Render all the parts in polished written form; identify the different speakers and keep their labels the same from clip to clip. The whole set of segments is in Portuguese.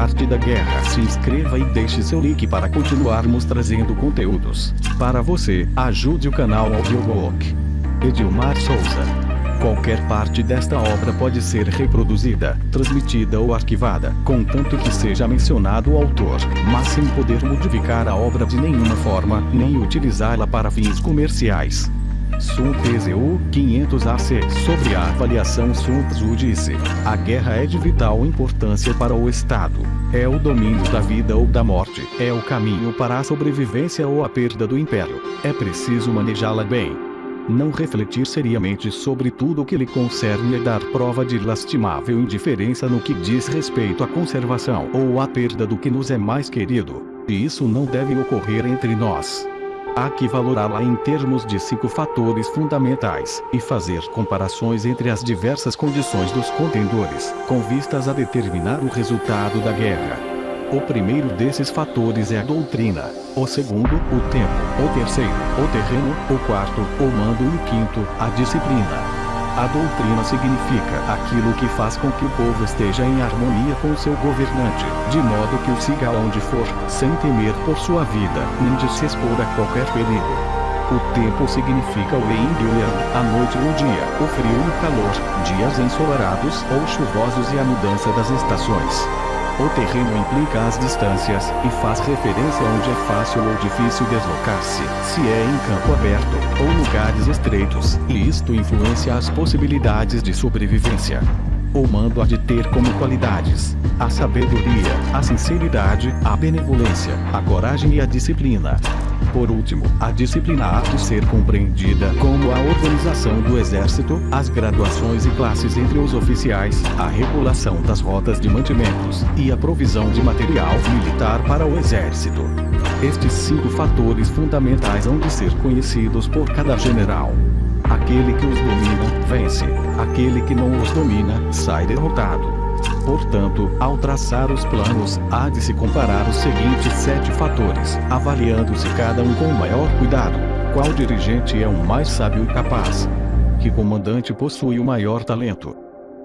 Speaker 1: Arte da Guerra. Se inscreva e deixe seu like para continuarmos trazendo conteúdos para você. Ajude o canal Audiobook. Edilmar Souza. Qualquer parte desta obra pode ser reproduzida, transmitida ou arquivada, contanto que seja mencionado o autor, mas sem poder modificar a obra de nenhuma forma, nem utilizá-la para fins comerciais. Sun Tzu 500 AC. Sobre a avaliação, Sun Tzu disse: a guerra é de vital importância para o Estado. É o domínio da vida ou da morte. É o caminho para a sobrevivência ou a perda do império. É preciso manejá-la bem. Não refletir seriamente sobre tudo o que lhe concerne é dar prova de lastimável indiferença no que diz respeito à conservação ou à perda do que nos é mais querido. E isso não deve ocorrer entre nós. Há que valorá-la em termos de 5 fatores fundamentais, e fazer comparações entre as diversas condições dos contendores, com vistas a determinar o resultado da guerra. O primeiro desses fatores é a doutrina, o segundo, o tempo, o terceiro, o terreno, o quarto, o mando e o quinto, a disciplina. A doutrina significa aquilo que faz com que o povo esteja em harmonia com seu governante, de modo que o siga onde for, sem temer por sua vida, nem de se expor a qualquer perigo. O tempo significa o yin e o yang, a noite e o dia, o frio e o calor, dias ensolarados ou chuvosos e a mudança das estações. O terreno implica as distâncias, e faz referência onde é fácil ou difícil deslocar-se, se é em campo aberto, ou lugares estreitos, e isto influencia as possibilidades de sobrevivência. O mando há de ter como qualidades a sabedoria, a sinceridade, a benevolência, a coragem e a disciplina. Por último, a disciplina há de ser compreendida como a organização do exército, as graduações e classes entre os oficiais, a regulação das rotas de mantimentos, e a provisão de material militar para o exército. Estes 5 fatores fundamentais hão de ser conhecidos por cada general. Aquele que os domina, vence. Aquele que não os domina, sai derrotado. Portanto, ao traçar os planos, há de se comparar os seguintes 7 fatores, avaliando-se cada um com o maior cuidado. Qual dirigente é o mais sábio e capaz? Que comandante possui o maior talento?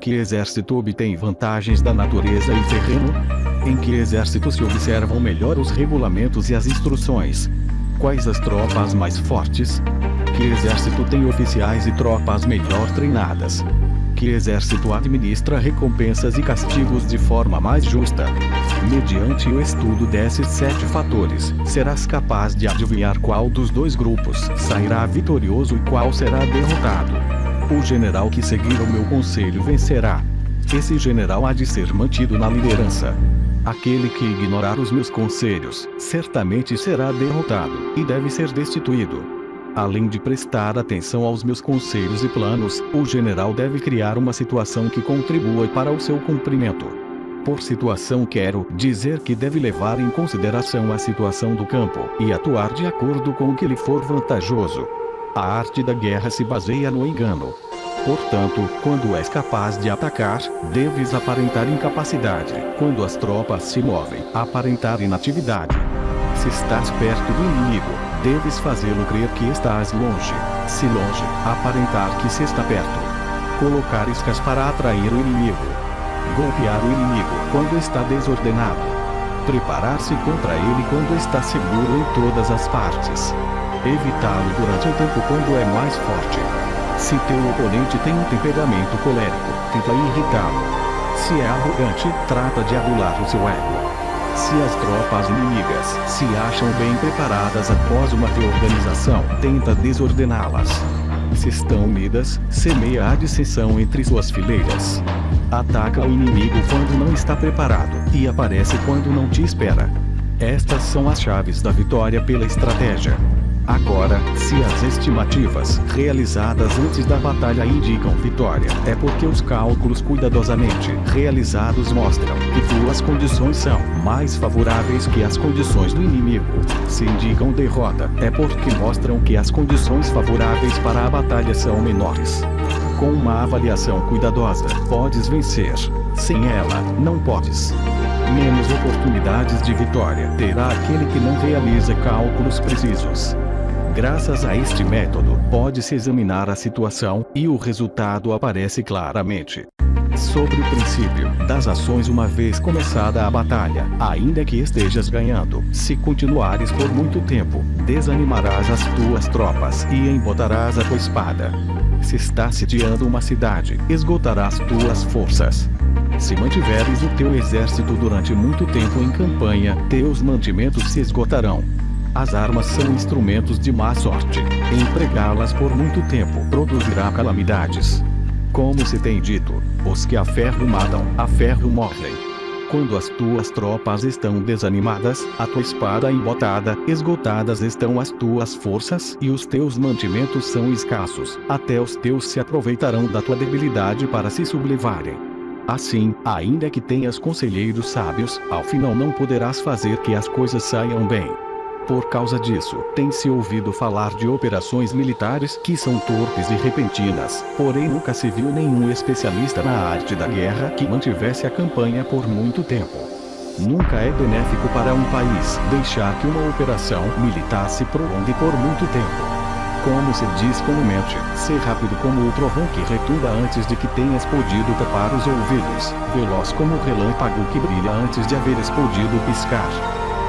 Speaker 1: Que exército obtém vantagens da natureza e terreno? Em que exército se observam melhor os regulamentos e as instruções? Quais as tropas mais fortes? Que exército tem oficiais e tropas melhor treinadas? Que exército administra recompensas e castigos de forma mais justa? Mediante o estudo desses 7 fatores, serás capaz de adivinhar qual dos 2 grupos sairá vitorioso e qual será derrotado. O general que seguir o meu conselho vencerá. Esse general há de ser mantido na liderança. Aquele que ignorar os meus conselhos, certamente será derrotado, e deve ser destituído. Além de prestar atenção aos meus conselhos e planos, o general deve criar uma situação que contribua para o seu cumprimento. Por situação quero dizer que deve levar em consideração a situação do campo, e atuar de acordo com o que lhe for vantajoso. A arte da guerra se baseia no engano. Portanto, quando és capaz de atacar, deves aparentar incapacidade. Quando as tropas se movem, aparentar inatividade. Se estás perto do inimigo, deves fazê-lo crer que estás longe. Se longe, aparentar que se está perto. Colocar iscas para atrair o inimigo. Golpear o inimigo quando está desordenado. Preparar-se contra ele quando está seguro em todas as partes. Evitá-lo durante o tempo quando é mais forte. Se teu oponente tem um temperamento colérico, tenta irritá-lo. Se é arrogante, trata de adular o seu ego. Se as tropas inimigas se acham bem preparadas após uma reorganização, tenta desordená-las. Se estão unidas, semeia a dissensão entre suas fileiras. Ataca o inimigo quando não está preparado, e aparece quando não te espera. Estas são as chaves da vitória pela estratégia. Agora, se as estimativas realizadas antes da batalha indicam vitória, é porque os cálculos cuidadosamente realizados mostram que tuas condições são mais favoráveis que as condições do inimigo. Se indicam derrota, é porque mostram que as condições favoráveis para a batalha são menores. Com uma avaliação cuidadosa, podes vencer. Sem ela, não podes. Menos oportunidades de vitória terá aquele que não realiza cálculos precisos. Graças a este método, pode-se examinar a situação, e o resultado aparece claramente. Sobre o princípio das ações, uma vez começada a batalha, ainda que estejas ganhando, se continuares por muito tempo, desanimarás as tuas tropas e embotarás a tua espada. Se estás sitiando uma cidade, esgotarás tuas forças. Se mantiveres o teu exército durante muito tempo em campanha, teus mantimentos se esgotarão. As armas são instrumentos de má sorte. Empregá-las por muito tempo produzirá calamidades. Como se tem dito, os que a ferro matam, a ferro morrem. Quando as tuas tropas estão desanimadas, a tua espada embotada, esgotadas estão as tuas forças e os teus mantimentos são escassos, até os teus se aproveitarão da tua debilidade para se sublevarem. Assim, ainda que tenhas conselheiros sábios, ao final não poderás fazer que as coisas saiam bem. Por causa disso, tem-se ouvido falar de operações militares que são torpes e repentinas, porém nunca se viu nenhum especialista na arte da guerra que mantivesse a campanha por muito tempo. Nunca é benéfico para um país deixar que uma operação militar se prolongue por muito tempo. Como se diz comumente, ser rápido como o trovão que retumba antes de que tenhas podido tapar os ouvidos, veloz como o relâmpago que brilha antes de haveres podido piscar.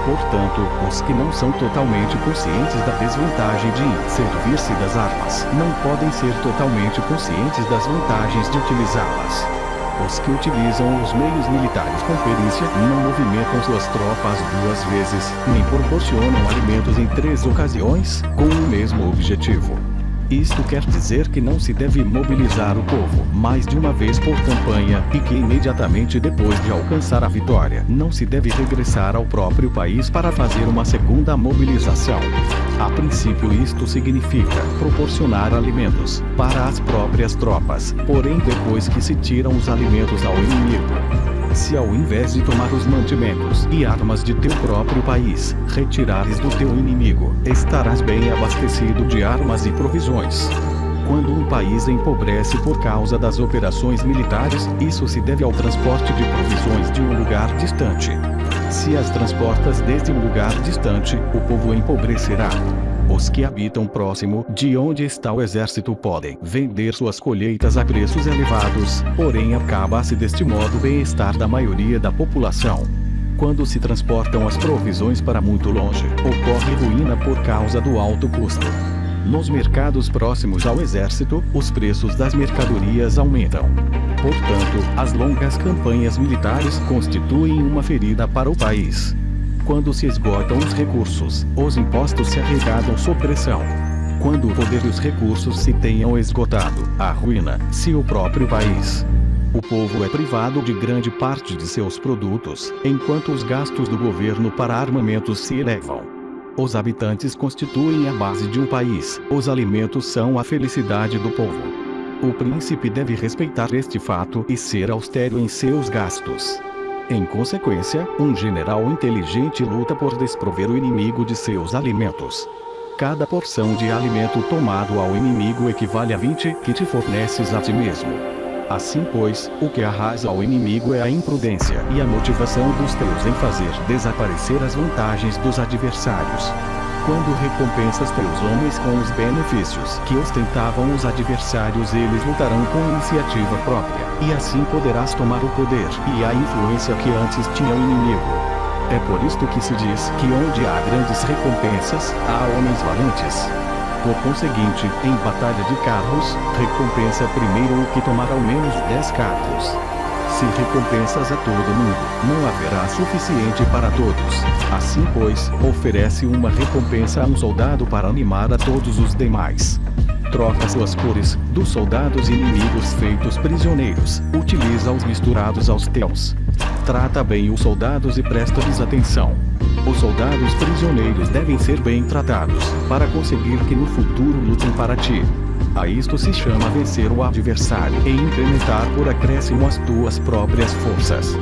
Speaker 1: Portanto, os que não são totalmente conscientes da desvantagem de servir-se das armas, não podem ser totalmente conscientes das vantagens de utilizá-las. Os que utilizam os meios militares com perícia não movimentam suas tropas 2 vezes, nem proporcionam alimentos em 3 ocasiões, com o mesmo objetivo. Isto quer dizer que não se deve mobilizar o povo mais de uma vez por campanha e que imediatamente depois de alcançar a vitória, não se deve regressar ao próprio país para fazer uma segunda mobilização. A princípio isto significa proporcionar alimentos para as próprias tropas, porém depois que se tiram os alimentos ao inimigo. Se ao invés de tomar os mantimentos e armas de teu próprio país, retirares do teu inimigo, estarás bem abastecido de armas e provisões. Quando um país empobrece por causa das operações militares, isso se deve ao transporte de provisões de um lugar distante. Se as transportas desde um lugar distante, o povo empobrecerá. Os que habitam próximo de onde está o exército podem vender suas colheitas a preços elevados, porém acaba-se deste modo o bem-estar da maioria da população. Quando se transportam as provisões para muito longe, ocorre ruína por causa do alto custo. Nos mercados próximos ao exército, os preços das mercadorias aumentam. Portanto, as longas campanhas militares constituem uma ferida para o país. Quando se esgotam os recursos, os impostos se arrecadam sob pressão. Quando o poder e os recursos se tenham esgotado, arruína-se o próprio país. O povo é privado de grande parte de seus produtos, enquanto os gastos do governo para armamentos se elevam. Os habitantes constituem a base de um país, os alimentos são a felicidade do povo. O príncipe deve respeitar este fato e ser austero em seus gastos. Em consequência, um general inteligente luta por desprover o inimigo de seus alimentos. Cada porção de alimento tomado ao inimigo equivale a 20 que te forneces a ti mesmo. Assim pois, o que arrasa ao inimigo é a imprudência e a motivação dos teus em fazer desaparecer as vantagens dos adversários. Quando recompensas teus homens com os benefícios que ostentavam os adversários, eles lutarão com iniciativa própria, e assim poderás tomar o poder e a influência que antes tinha o inimigo. É por isto que se diz que onde há grandes recompensas, há homens valentes. Por conseguinte, em batalha de carros, recompensa primeiro o que tomar ao menos 10 carros. Se recompensas a todo mundo, não haverá suficiente para todos. Assim pois, oferece uma recompensa a um soldado para animar a todos os demais. Troca suas cores, dos soldados inimigos feitos prisioneiros, utiliza-os misturados aos teus. Trata bem os soldados e presta-lhes atenção. Os soldados prisioneiros devem ser bem tratados, para conseguir que no futuro lutem para ti. A isto se chama vencer o adversário e incrementar por acréscimo as tuas próprias forças.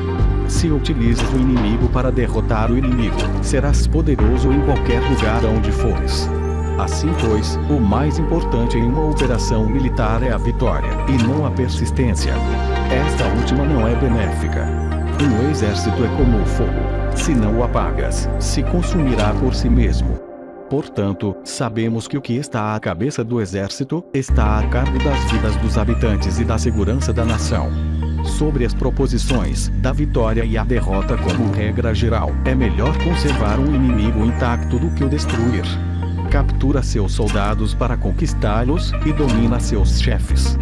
Speaker 1: Se utilizas o inimigo para derrotar o inimigo, serás poderoso em qualquer lugar onde fores. Assim pois, o mais importante em uma operação militar é a vitória, e não a persistência. Esta última não é benéfica. Um exército é como o fogo. Se não o apagas, se consumirá por si mesmo. Portanto, sabemos que o que está à cabeça do exército está a cargo das vidas dos habitantes e da segurança da nação. Sobre as proposições da vitória e a derrota como regra geral, é melhor conservar um inimigo intacto do que o destruir. Captura seus soldados para conquistá-los e domina seus chefes.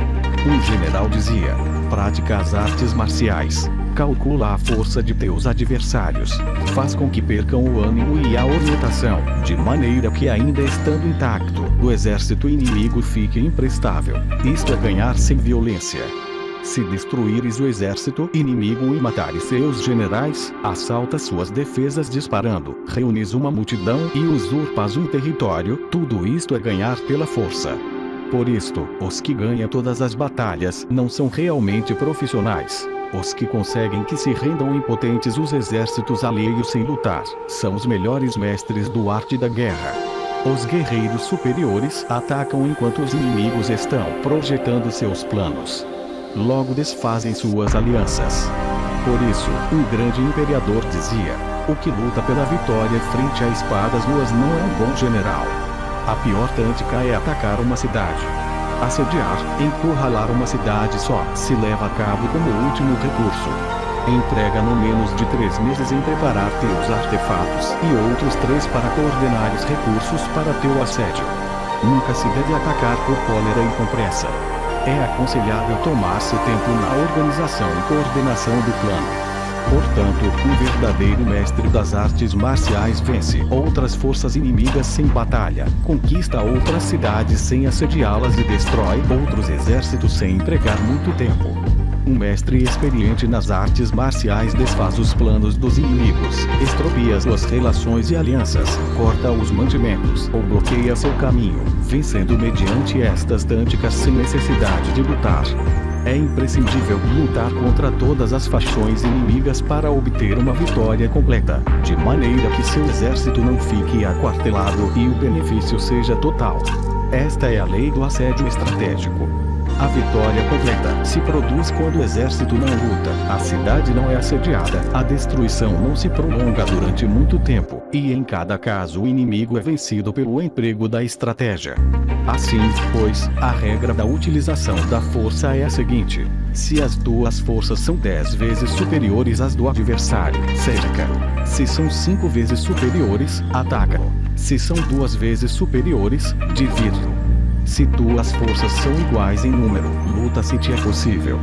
Speaker 1: Um general dizia: pratica as artes marciais. Calcula a força de teus adversários. Faz com que percam o ânimo e a orientação, de maneira que, ainda estando intacto, o exército inimigo fique imprestável. Isto é ganhar sem violência. Se destruíres o exército inimigo e matares seus generais, assaltas suas defesas disparando, reunis uma multidão e usurpas um território, tudo isto é ganhar pela força. Por isto, os que ganham todas as batalhas não são realmente profissionais. Os que conseguem que se rendam impotentes os exércitos alheios sem lutar, são os melhores mestres do arte da guerra. Os guerreiros superiores atacam enquanto os inimigos estão projetando seus planos. Logo desfazem suas alianças. Por isso, um grande imperador dizia: o que luta pela vitória frente a espadas nuas não é um bom general. A pior tática é atacar uma cidade. Assediar, encurralar uma cidade só se leva a cabo como último recurso. Emprega no menos de 3 meses em preparar teus artefatos e outros 3 para coordenar os recursos para teu assédio. Nunca se deve atacar por cólera e com pressa. É aconselhável tomar-se tempo na organização e coordenação do plano. Portanto, um verdadeiro mestre das artes marciais vence outras forças inimigas sem batalha, conquista outras cidades sem assediá-las e destrói outros exércitos sem empregar muito tempo. Um mestre experiente nas artes marciais desfaz os planos dos inimigos, estropia suas relações e alianças, corta os mantimentos ou bloqueia seu caminho, vencendo mediante estas táticas sem necessidade de lutar. É imprescindível lutar contra todas as fações inimigas para obter uma vitória completa, de maneira que seu exército não fique aquartelado e o benefício seja total. Esta é a lei do assédio estratégico. A vitória completa se produz quando o exército não luta, a cidade não é assediada, a destruição não se prolonga durante muito tempo, e em cada caso o inimigo é vencido pelo emprego da estratégia. Assim, pois, a regra da utilização da força é a seguinte: se as tuas forças são 10 vezes superiores às do adversário, cerca-o. Se são 5 vezes superiores, ataca-o. Se são 2 vezes superiores, divide-o. Se tuas forças são iguais em número, luta se te é possível.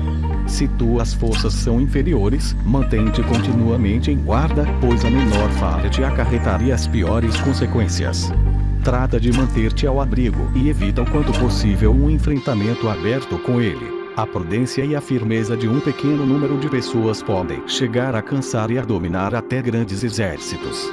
Speaker 1: Se tuas forças são inferiores, mantém-te continuamente em guarda, pois a menor falha te acarretaria as piores consequências. Trata de manter-te ao abrigo e evita o quanto possível um enfrentamento aberto com ele. A prudência e a firmeza de um pequeno número de pessoas podem chegar a cansar e a dominar até grandes exércitos.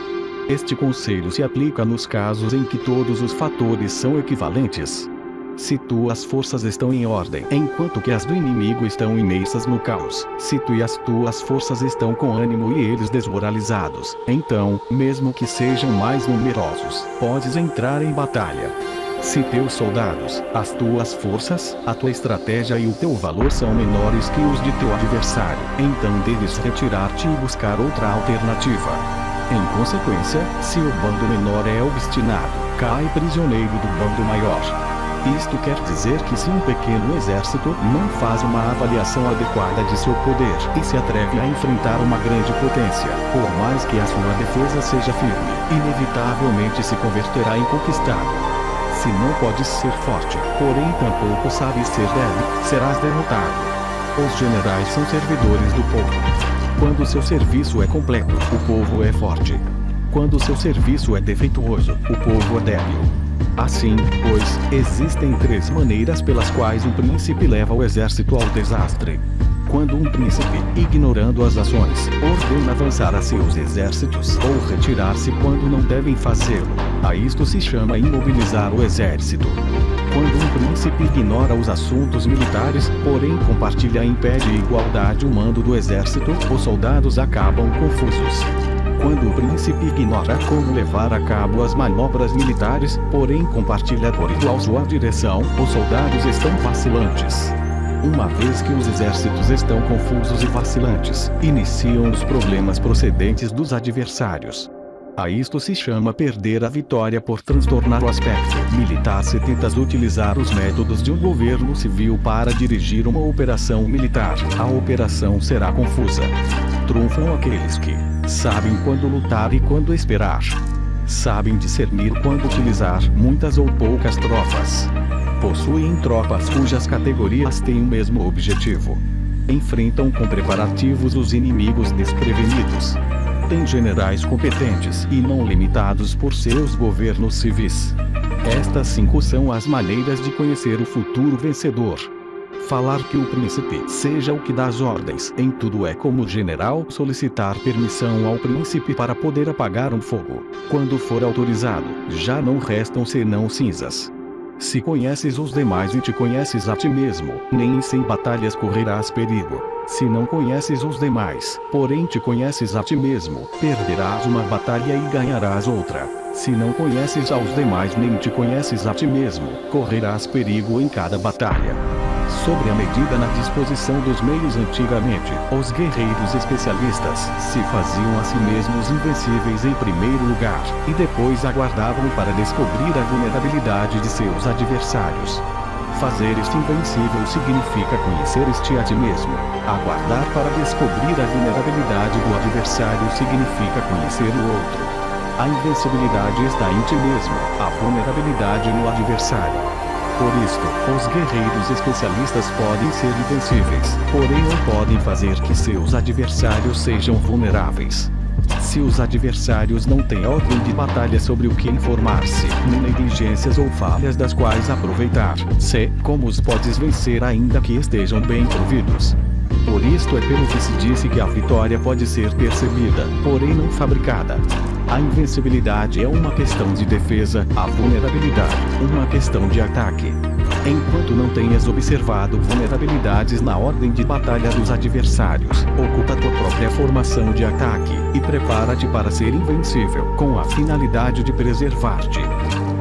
Speaker 1: Este conselho se aplica nos casos em que todos os fatores são equivalentes. Se tuas forças estão em ordem, enquanto que as do inimigo estão imersas no caos, se tu e as tuas forças estão com ânimo e eles desmoralizados, então, mesmo que sejam mais numerosos, podes entrar em batalha. Se teus soldados, as tuas forças, a tua estratégia e o teu valor são menores que os de teu adversário, então deves retirar-te e buscar outra alternativa. Em consequência, se o bando menor é obstinado, cai prisioneiro do bando maior. Isto quer dizer que se um pequeno exército não faz uma avaliação adequada de seu poder e se atreve a enfrentar uma grande potência, por mais que a sua defesa seja firme, inevitavelmente se converterá em conquistado. Se não podes ser forte, porém tampouco sabes ser débil, serás derrotado. Os generais são servidores do povo. Quando seu serviço é completo, o povo é forte. Quando seu serviço é defeituoso, o povo é débil. Assim, pois, existem 3 maneiras pelas quais um príncipe leva o exército ao desastre. Quando um príncipe, ignorando as ações, ordena avançar a seus exércitos ou retirar-se quando não devem fazê-lo, a isto se chama imobilizar o exército. Quando um príncipe ignora os assuntos militares, porém compartilha em pé de igualdade o mando do exército, os soldados acabam confusos. Quando o príncipe ignora como levar a cabo as manobras militares, porém compartilha por igual sua direção, os soldados estão vacilantes. Uma vez que os exércitos estão confusos e vacilantes, iniciam os problemas procedentes dos adversários. A isto se chama perder a vitória por transtornar o aspecto militar. Se tentas utilizar os métodos de um governo civil para dirigir uma operação militar, a operação será confusa. Triunfam aqueles que sabem quando lutar e quando esperar. Sabem discernir quando utilizar muitas ou poucas tropas. Possuem tropas cujas categorias têm o mesmo objetivo. Enfrentam com preparativos os inimigos desprevenidos. Têm generais competentes e não limitados por seus governos civis. Estas 5 são as maneiras de conhecer o futuro vencedor. Falar que o príncipe seja o que dá as ordens em tudo é como o general solicitar permissão ao príncipe para poder apagar um fogo. Quando for autorizado, já não restam senão cinzas. Se conheces os demais e te conheces a ti mesmo, nem em 100 batalhas correrás perigo. Se não conheces os demais, porém te conheces a ti mesmo, perderás uma batalha e ganharás outra. Se não conheces aos demais nem te conheces a ti mesmo, correrás perigo em cada batalha. Sobre a medida na disposição dos meios antigamente, os guerreiros especialistas se faziam a si mesmos invencíveis em primeiro lugar, e depois aguardavam para descobrir a vulnerabilidade de seus adversários. Fazer este invencível significa conhecer este a ti mesmo. Aguardar para descobrir a vulnerabilidade do adversário significa conhecer o outro. A invencibilidade está em ti mesmo, a vulnerabilidade no adversário. Por isto, os guerreiros especialistas podem ser invencíveis, porém não podem fazer que seus adversários sejam vulneráveis. Se os adversários não têm ordem de batalha sobre o que informar-se, nem negligências ou falhas das quais aproveitar-se, como os podes vencer ainda que estejam bem providos? Por isto é pelo que se disse que a vitória pode ser percebida, porém não fabricada. A invencibilidade é uma questão de defesa, a vulnerabilidade, uma questão de ataque. Enquanto não tenhas observado vulnerabilidades na ordem de batalha dos adversários, ocupa tua própria formação de ataque, e prepara-te para ser invencível, com a finalidade de preservar-te.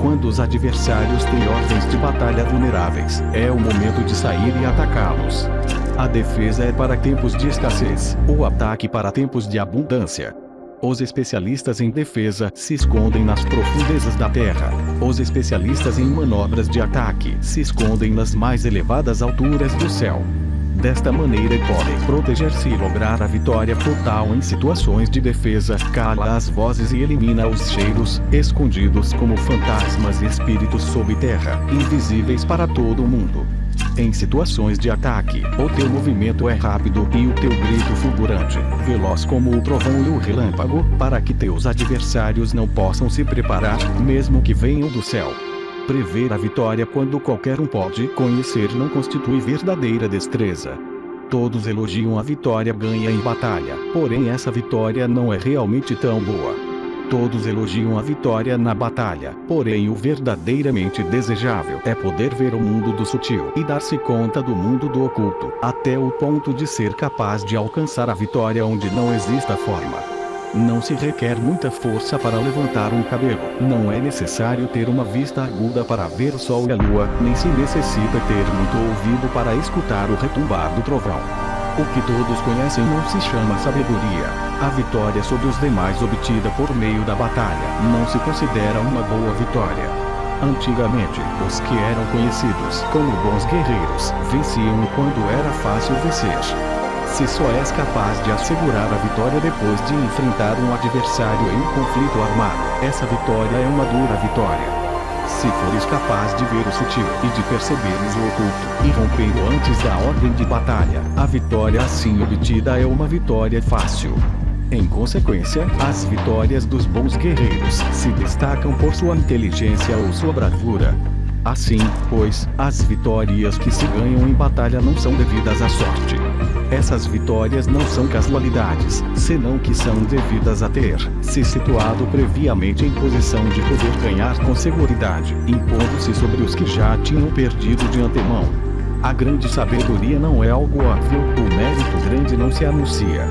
Speaker 1: Quando os adversários têm ordens de batalha vulneráveis, é o momento de sair e atacá-los. A defesa é para tempos de escassez, o ataque para tempos de abundância. Os especialistas em defesa se escondem nas profundezas da terra. Os especialistas em manobras de ataque se escondem nas mais elevadas alturas do céu. Desta maneira podem proteger-se e lograr a vitória total em situações de defesa, cala as vozes e elimina os cheiros, escondidos como fantasmas e espíritos sob terra, invisíveis para todo mundo. Em situações de ataque, o teu movimento é rápido e o teu grito fulgurante, veloz como o trovão e o relâmpago, para que teus adversários não possam se preparar, mesmo que venham do céu. Prever a vitória quando qualquer um pode conhecer não constitui verdadeira destreza. Todos elogiam a vitória ganha em batalha, porém essa vitória não é realmente tão boa. Todos elogiam a vitória na batalha, porém o verdadeiramente desejável é poder ver o mundo do sutil e dar-se conta do mundo do oculto, até o ponto de ser capaz de alcançar a vitória onde não exista forma. Não se requer muita força para levantar um cabelo, não é necessário ter uma vista aguda para ver o sol e a lua, nem se necessita ter muito ouvido para escutar o retumbar do trovão. O que todos conhecem não se chama sabedoria. A vitória sobre os demais obtida por meio da batalha não se considera uma boa vitória. Antigamente, os que eram conhecidos como bons guerreiros venciam quando era fácil vencer. Se só és capaz de assegurar a vitória depois de enfrentar um adversário em um conflito armado, essa vitória é uma dura vitória. Se fores capaz de ver o sutil e de perceberes o oculto, irrompendo antes da ordem de batalha, a vitória assim obtida é uma vitória fácil. Em consequência, as vitórias dos bons guerreiros se destacam por sua inteligência ou sua bravura. Assim, pois, as vitórias que se ganham em batalha não são devidas à sorte. Essas vitórias não são casualidades, senão que são devidas a ter se situado previamente em posição de poder ganhar com seguridade, impondo-se sobre os que já tinham perdido de antemão. A grande sabedoria não é algo óbvio, o mérito grande não se anuncia.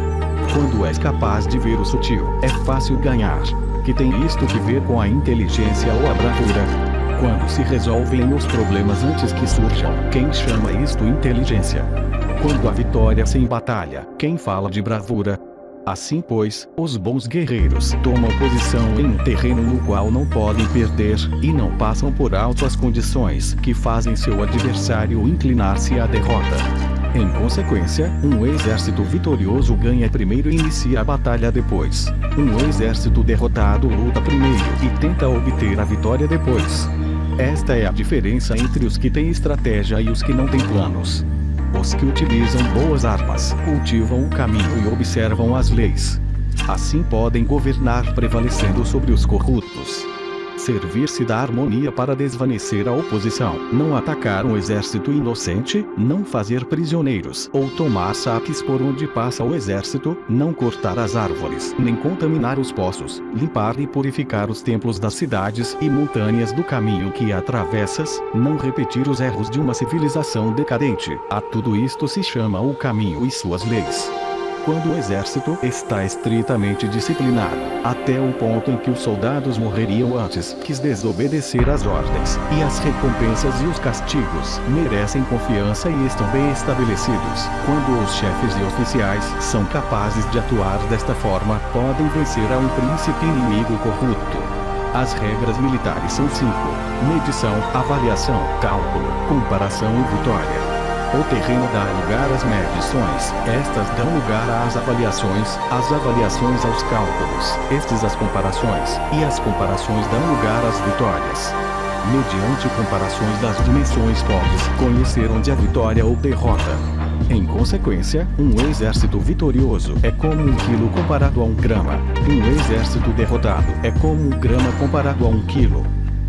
Speaker 1: Quando és capaz de ver o sutil, é fácil ganhar, que tem isto que ver com a inteligência ou a bravura. Quando se resolvem os problemas antes que surjam, quem chama isto inteligência? Quando a vitória sem batalha, quem fala de bravura? Assim pois, os bons guerreiros tomam posição em um terreno no qual não podem perder, e não passam por alto as condições que fazem seu adversário inclinar-se à derrota. Em consequência, um exército vitorioso ganha primeiro e inicia a batalha depois. Um exército derrotado luta primeiro e tenta obter a vitória depois. Esta é a diferença entre os que têm estratégia e os que não têm planos. Os que utilizam boas armas, cultivam o caminho e observam as leis. Assim podem governar prevalecendo sobre os corruptos. Servir-se da harmonia para desvanecer a oposição, não atacar um exército inocente, não fazer prisioneiros ou tomar saques por onde passa o exército, não cortar as árvores, nem contaminar os poços, limpar e purificar os templos das cidades e montanhas do caminho que atravessas, não repetir os erros de uma civilização decadente. A tudo isto se chama o caminho e suas leis. Quando o exército está estritamente disciplinado, até o ponto em que os soldados morreriam antes que desobedecer às ordens, e as recompensas e os castigos merecem confiança e estão bem estabelecidos, quando os chefes e oficiais são capazes de atuar desta forma, podem vencer a um príncipe inimigo corrupto. As regras militares são 5: medição, avaliação, cálculo, comparação e vitória. O terreno dá lugar às medições, estas dão lugar às avaliações aos cálculos, estes às comparações, e as comparações dão lugar às vitórias. Mediante comparações das dimensões podes conhecer onde a vitória ou derrota. Em consequência, um exército vitorioso é como 1 quilo comparado a 1 grama. Um exército derrotado é como 1 grama comparado a 1 quilo.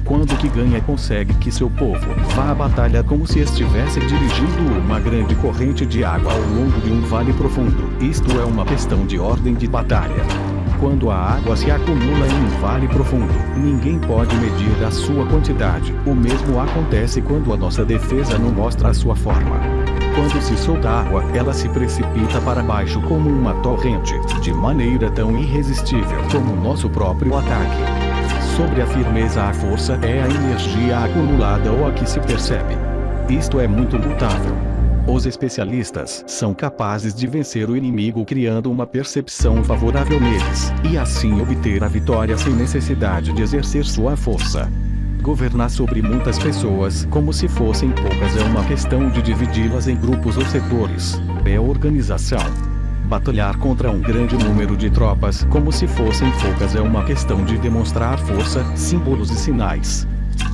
Speaker 1: Quando o que ganha consegue que seu povo vá à batalha como se estivesse dirigindo uma grande corrente de água ao longo de um vale profundo, isto é uma questão de ordem de batalha. Quando a água se acumula em um vale profundo, ninguém pode medir a sua quantidade. O mesmo acontece quando a nossa defesa não mostra a sua forma. Quando se solta água, ela se precipita para baixo como uma torrente, de maneira tão irresistível como o nosso próprio ataque. Sobre a firmeza, a força é a energia acumulada ou a que se percebe. Isto é muito mutável. Os especialistas são capazes de vencer o inimigo criando uma percepção favorável neles, e assim obter a vitória sem necessidade de exercer sua força. Governar sobre muitas pessoas como se fossem poucas é uma questão de dividi-las em grupos ou setores. É organização. Batalhar contra um grande número de tropas como se fossem poucas é uma questão de demonstrar força, símbolos e sinais.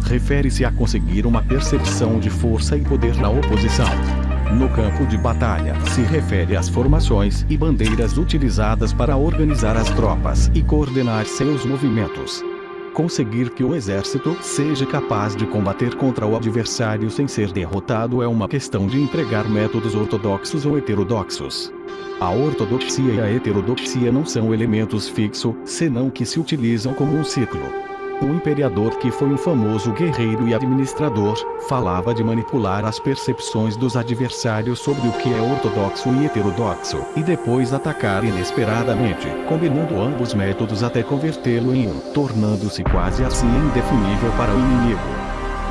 Speaker 1: Refere-se a conseguir uma percepção de força e poder na oposição. No campo de batalha, se refere às formações e bandeiras utilizadas para organizar as tropas e coordenar seus movimentos. Conseguir que o exército seja capaz de combater contra o adversário sem ser derrotado é uma questão de empregar métodos ortodoxos ou heterodoxos. A ortodoxia e a heterodoxia não são elementos fixos, senão que se utilizam como um ciclo. O imperador, que foi um famoso guerreiro e administrador, falava de manipular as percepções dos adversários sobre o que é ortodoxo e heterodoxo, e depois atacar inesperadamente, combinando ambos métodos até convertê-lo em um, tornando-se quase assim indefinível para o inimigo.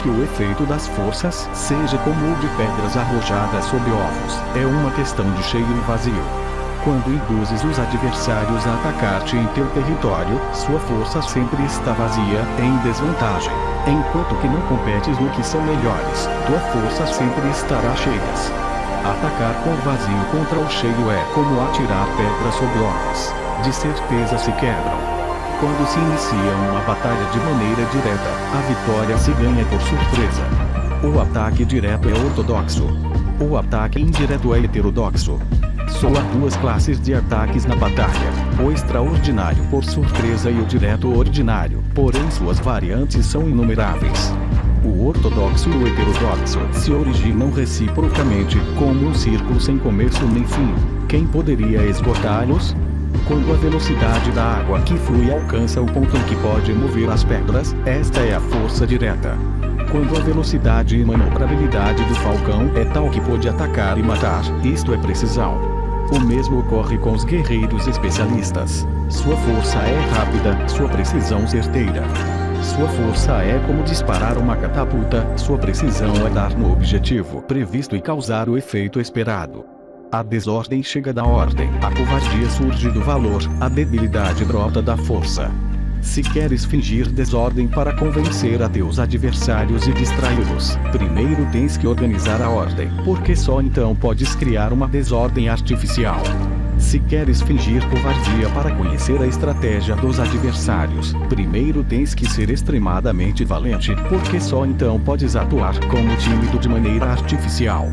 Speaker 1: Que o efeito das forças seja como o de pedras arrojadas sobre ovos, é uma questão de cheio e vazio. Quando induzes os adversários a atacar-te em teu território, sua força sempre está vazia, em desvantagem. Enquanto que não competes no que são melhores, tua força sempre estará cheia. Atacar com vazio contra o cheio é como atirar pedras sobre ovos. De certeza se quebram. Quando se inicia uma batalha de maneira direta, a vitória se ganha por surpresa. O ataque direto é ortodoxo. O ataque indireto é heterodoxo. Só há 2 classes de ataques na batalha: o extraordinário por surpresa e o direto ordinário, porém suas variantes são inumeráveis. O ortodoxo e o heterodoxo se originam reciprocamente, como um círculo sem começo nem fim. Quem poderia esgotá-los? Quando a velocidade da água que flui alcança o ponto em que pode mover as pedras, esta é a força direta. Quando a velocidade e manobrabilidade do falcão é tal que pode atacar e matar, isto é precisão. O mesmo ocorre com os guerreiros especialistas. Sua força é rápida, sua precisão certeira. Sua força é como disparar uma catapulta, sua precisão é dar no objetivo previsto e causar o efeito esperado. A desordem chega da ordem, a covardia surge do valor, a debilidade brota da força. Se queres fingir desordem para convencer a teus adversários e distraí-los, primeiro tens que organizar a ordem, porque só então podes criar uma desordem artificial. Se queres fingir covardia para conhecer a estratégia dos adversários, primeiro tens que ser extremadamente valente, porque só então podes atuar como tímido de maneira artificial.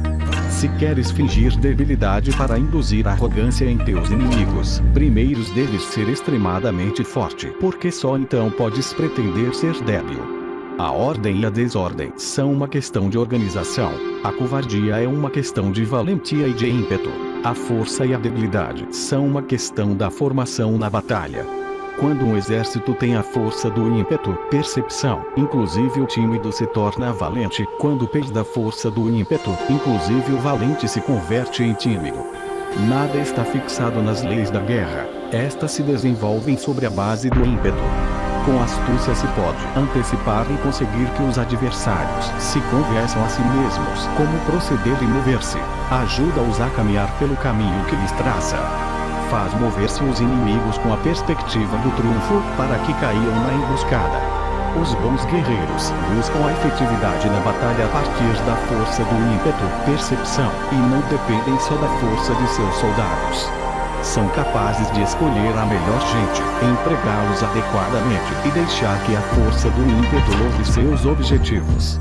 Speaker 1: Se queres fingir debilidade para induzir arrogância em teus inimigos, primeiro deves ser extremadamente forte, porque só então podes pretender ser débil. A ordem e a desordem são uma questão de organização. A covardia é uma questão de valentia e de ímpeto. A força e a debilidade são uma questão da formação na batalha. Quando um exército tem a força do ímpeto, percepção, inclusive o tímido se torna valente. Quando perde a força do ímpeto, inclusive o valente se converte em tímido. Nada está fixado nas leis da guerra. Estas se desenvolvem sobre a base do ímpeto. Com astúcia se pode antecipar e conseguir que os adversários se convençam a si mesmos como proceder e mover-se. Ajuda-os a caminhar pelo caminho que lhes traça. Faz mover-se os inimigos com a perspectiva do triunfo, para que caiam na emboscada. Os bons guerreiros buscam a efetividade na batalha a partir da força do ímpeto, percepção, e não dependem só da força de seus soldados. São capazes de escolher a melhor gente, empregá-los adequadamente e deixar que a força do ímpeto logre seus objetivos.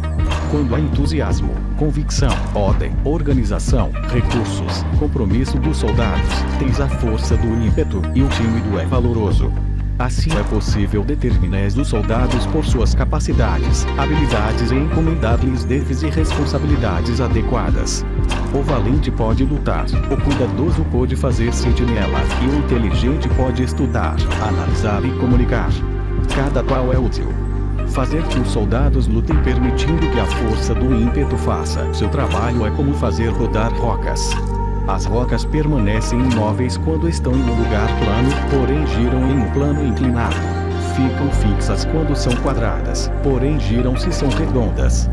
Speaker 1: Quando há entusiasmo, convicção, ordem, organização, recursos, compromisso dos soldados, tens a força do ímpeto, e o tímido é valoroso. Assim é possível determinar os soldados por suas capacidades, habilidades e encomendar-lhes deveres e responsabilidades adequadas. O valente pode lutar, o cuidadoso pode fazer sentinela, e o inteligente pode estudar, analisar e comunicar. Cada qual é útil. Fazer que os soldados lutem permitindo que a força do ímpeto faça seu trabalho é como fazer rodar rocas. As rocas permanecem imóveis quando estão em um lugar plano, porém giram em um plano inclinado. Ficam fixas quando são quadradas, porém giram se são redondas.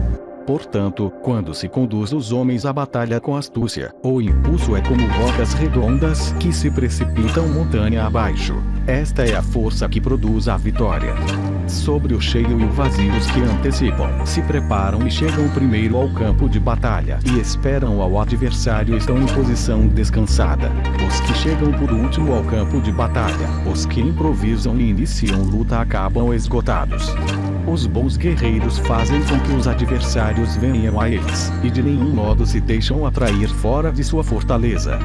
Speaker 1: Portanto, quando se conduz os homens à batalha com astúcia, o impulso é como rocas redondas que se precipitam montanha abaixo. Esta é a força que produz a vitória. Sobre o cheio e o vazio os que antecipam, se preparam e chegam primeiro ao campo de batalha e esperam ao adversário estão em posição descansada. Os que chegam por último ao campo de batalha, os que improvisam e iniciam luta acabam esgotados. Os bons guerreiros fazem com que os adversários venham a eles, e de nenhum modo se deixam atrair fora de sua fortaleza.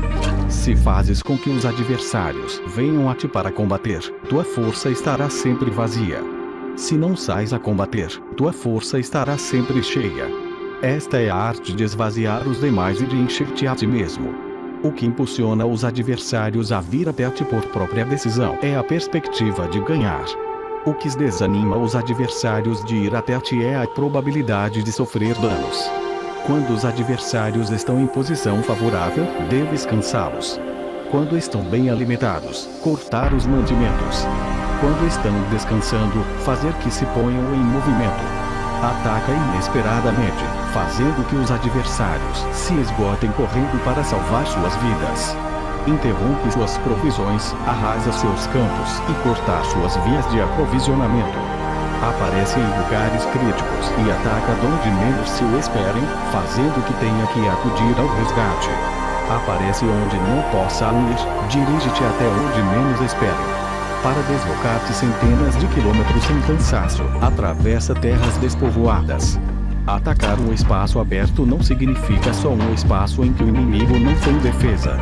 Speaker 1: Se fazes com que os adversários venham a ti para combater, tua força estará sempre vazia. Se não sais a combater, tua força estará sempre cheia. Esta é a arte de esvaziar os demais e de encher-te a ti mesmo. O que impulsiona os adversários a vir até ti por própria decisão é a perspectiva de ganhar. O que desanima os adversários de ir até ti é a probabilidade de sofrer danos. Quando os adversários estão em posição favorável, deves cansá-los. Quando estão bem alimentados, cortar os mantimentos. Quando estão descansando, fazer que se ponham em movimento. Ataca inesperadamente, fazendo que os adversários se esgotem correndo para salvar suas vidas. Interrompe suas provisões, arrasa seus campos e cortar suas vias de aprovisionamento. Aparece em lugares críticos e ataca donde menos se o esperem, fazendo que tenha que acudir ao resgate. Aparece onde não possa ir, dirige-te até onde menos esperem. Para deslocar-te centenas de quilômetros sem cansaço, atravessa terras despovoadas. Atacar um espaço aberto não significa só um espaço em que o inimigo não tem defesa.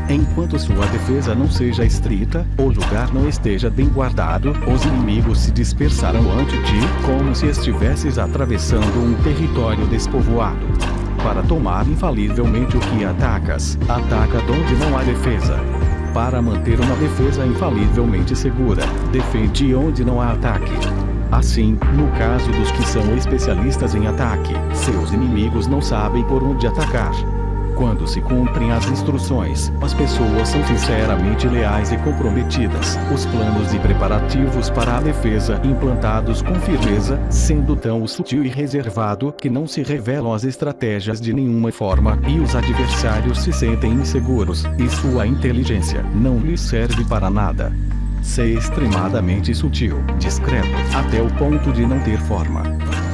Speaker 1: Enquanto sua defesa não seja estrita, o lugar não esteja bem guardado, os inimigos se dispersarão ante ti, como se estivesses atravessando um território despovoado. Para tomar infalivelmente o que atacas, ataca onde não há defesa. Para manter uma defesa infalivelmente segura, defende onde não há ataque. Assim, no caso dos que são especialistas em ataque, seus inimigos não sabem por onde atacar. Quando se cumprem as instruções, as pessoas são sinceramente leais e comprometidas. Os planos e preparativos para a defesa implantados com firmeza, sendo tão sutil e reservado que não se revelam as estratégias de nenhuma forma, e os adversários se sentem inseguros, e sua inteligência não lhes serve para nada. Ser extremadamente sutil, discreto, até o ponto de não ter forma.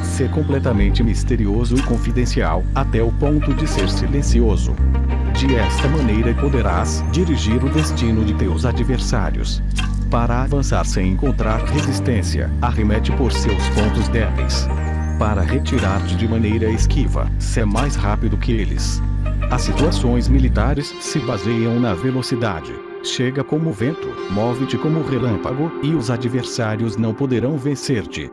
Speaker 1: Ser completamente misterioso e confidencial, até o ponto de ser silencioso. De esta maneira poderás dirigir o destino de teus adversários. Para avançar sem encontrar resistência, arremete por seus pontos débeis. Para retirar-te de maneira esquiva, ser mais rápido que eles. As situações militares se baseiam na velocidade. Chega como vento, move-te como relâmpago, e os adversários não poderão vencer-te.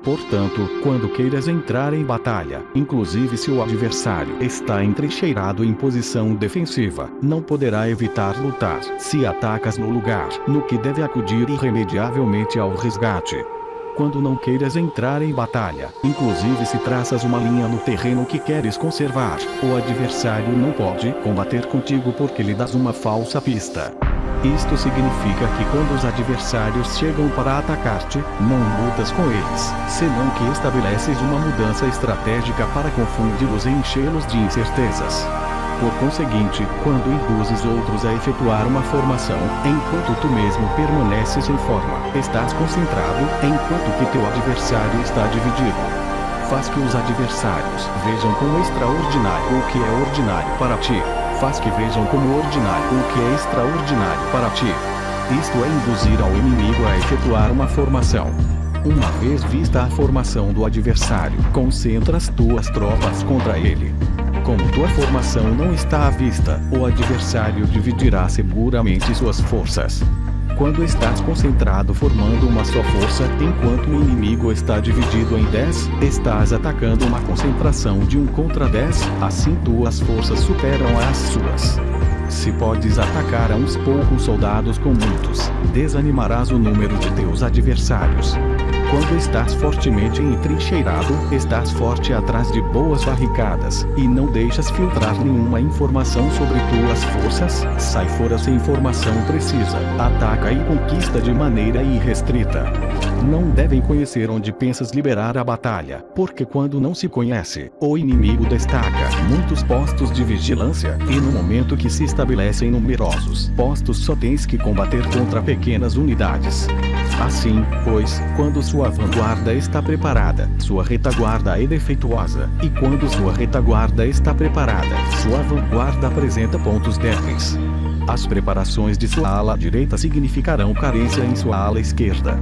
Speaker 1: Portanto, quando queiras entrar em batalha, inclusive se o adversário está entrincheirado em posição defensiva, não poderá evitar lutar, se atacas no lugar, no que deve acudir irremediavelmente ao resgate. Quando não queiras entrar em batalha, inclusive se traças uma linha no terreno que queres conservar, o adversário não pode combater contigo porque lhe dás uma falsa pista. Isto significa que quando os adversários chegam para atacar-te, não lutas com eles, senão que estabeleces uma mudança estratégica para confundi-los e enchê-los de incertezas. Por conseguinte, quando induzes outros a efetuar uma formação, enquanto tu mesmo permaneces em forma, estás concentrado, enquanto que teu adversário está dividido. Faz que os adversários vejam como extraordinário o que é ordinário para ti. Faz que vejam como ordinário o que é extraordinário para ti. Isto é induzir ao inimigo a efetuar uma formação. Uma vez vista a formação do adversário, concentras tuas tropas contra ele. Como tua formação não está à vista, o adversário dividirá seguramente suas forças. Quando estás concentrado formando uma só força, enquanto o inimigo está dividido em 10, estás atacando uma concentração de 1 contra 10, assim tuas forças superam as suas. Se podes atacar a uns poucos soldados com muitos, desanimarás o número de teus adversários. Quando estás fortemente entrincheirado, estás forte atrás de boas barricadas, e não deixas filtrar nenhuma informação sobre tuas forças, sai fora sem informação precisa, ataca e conquista de maneira irrestrita. Não devem conhecer onde pensas liberar a batalha, porque quando não se conhece, o inimigo destaca muitos postos de vigilância, e no momento que se estabelecem numerosos postos só tens que combater contra pequenas unidades. Assim, pois, quando sua vanguarda está preparada, sua retaguarda é defeituosa, e quando sua retaguarda está preparada, sua vanguarda apresenta pontos débeis. As preparações de sua ala direita significarão carência em sua ala esquerda.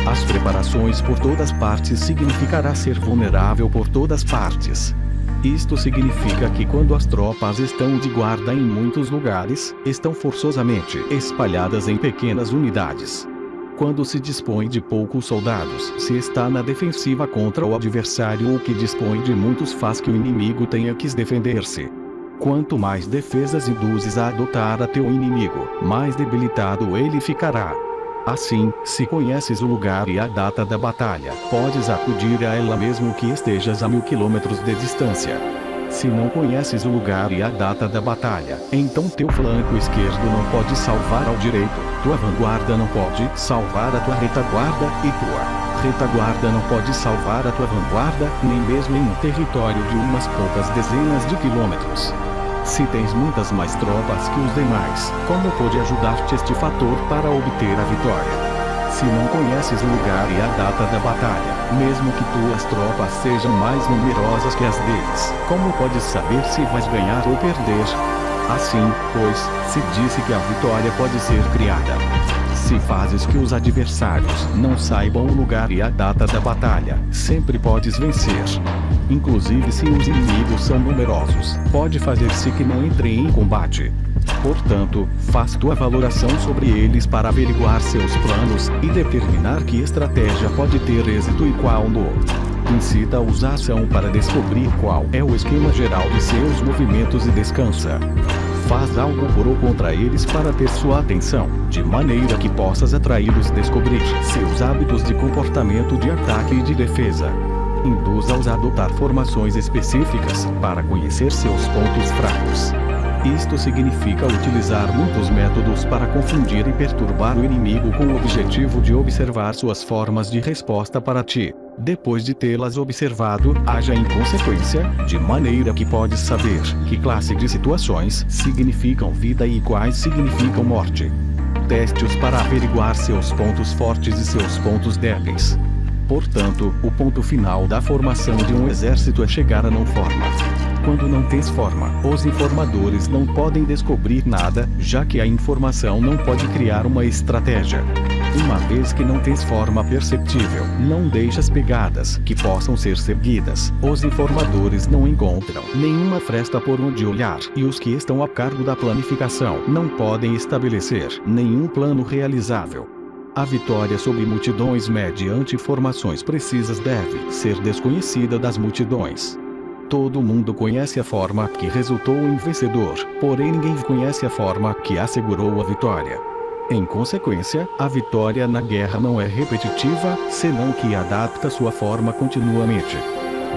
Speaker 1: As preparações por todas partes significará ser vulnerável por todas partes. Isto significa que quando as tropas estão de guarda em muitos lugares, estão forçosamente espalhadas em pequenas unidades. Quando se dispõe de poucos soldados, se está na defensiva contra o adversário ou que dispõe de muitos faz que o inimigo tenha que defender-se. Quanto mais defesas induzes a adotar a teu inimigo, mais debilitado ele ficará. Assim, se conheces o lugar e a data da batalha, podes acudir a ela mesmo que estejas a 1000 quilômetros de distância. Se não conheces o lugar e a data da batalha, então teu flanco esquerdo não pode salvar ao direito, tua vanguarda não pode salvar a tua retaguarda, e tua retaguarda não pode salvar a tua vanguarda, nem mesmo em um território de umas poucas dezenas de quilômetros. Se tens muitas mais tropas que os demais, como pode ajudar-te este fator para obter a vitória? Se não conheces o lugar e a data da batalha, mesmo que tuas tropas sejam mais numerosas que as deles, como podes saber se vais ganhar ou perder? Assim, pois, se disse que a vitória pode ser criada. Se fazes que os adversários não saibam o lugar e a data da batalha, sempre podes vencer. Inclusive se os inimigos são numerosos, pode fazer-se que não entrem em combate. Portanto, faz tua valoração sobre eles para averiguar seus planos, e determinar que estratégia pode ter êxito e qual não. Incita-os à ação para descobrir qual é o esquema geral de seus movimentos e descansa. Faz algo por ou contra eles para ter sua atenção, de maneira que possas atraí-los a descobrir seus hábitos de comportamento de ataque e de defesa. Induza-os a adotar formações específicas, para conhecer seus pontos fracos. Isto significa utilizar muitos métodos para confundir e perturbar o inimigo com o objetivo de observar suas formas de resposta para ti. Depois de tê-las observado, haja em consequência, de maneira que podes saber que classe de situações significam vida e quais significam morte. Teste-os para averiguar seus pontos fortes e seus pontos débeis. Portanto, o ponto final da formação de um exército é chegar a não forma. Quando não tens forma, os informadores não podem descobrir nada, já que a informação não pode criar uma estratégia. Uma vez que não tens forma perceptível, não deixas pegadas que possam ser seguidas. Os informadores não encontram nenhuma fresta por onde olhar, e os que estão a cargo da planificação não podem estabelecer nenhum plano realizável. A vitória sobre multidões mediante informações precisas deve ser desconhecida das multidões. Todo mundo conhece a forma que resultou em vencedor, porém ninguém conhece a forma que assegurou a vitória. Em consequência, a vitória na guerra não é repetitiva, senão que adapta sua forma continuamente.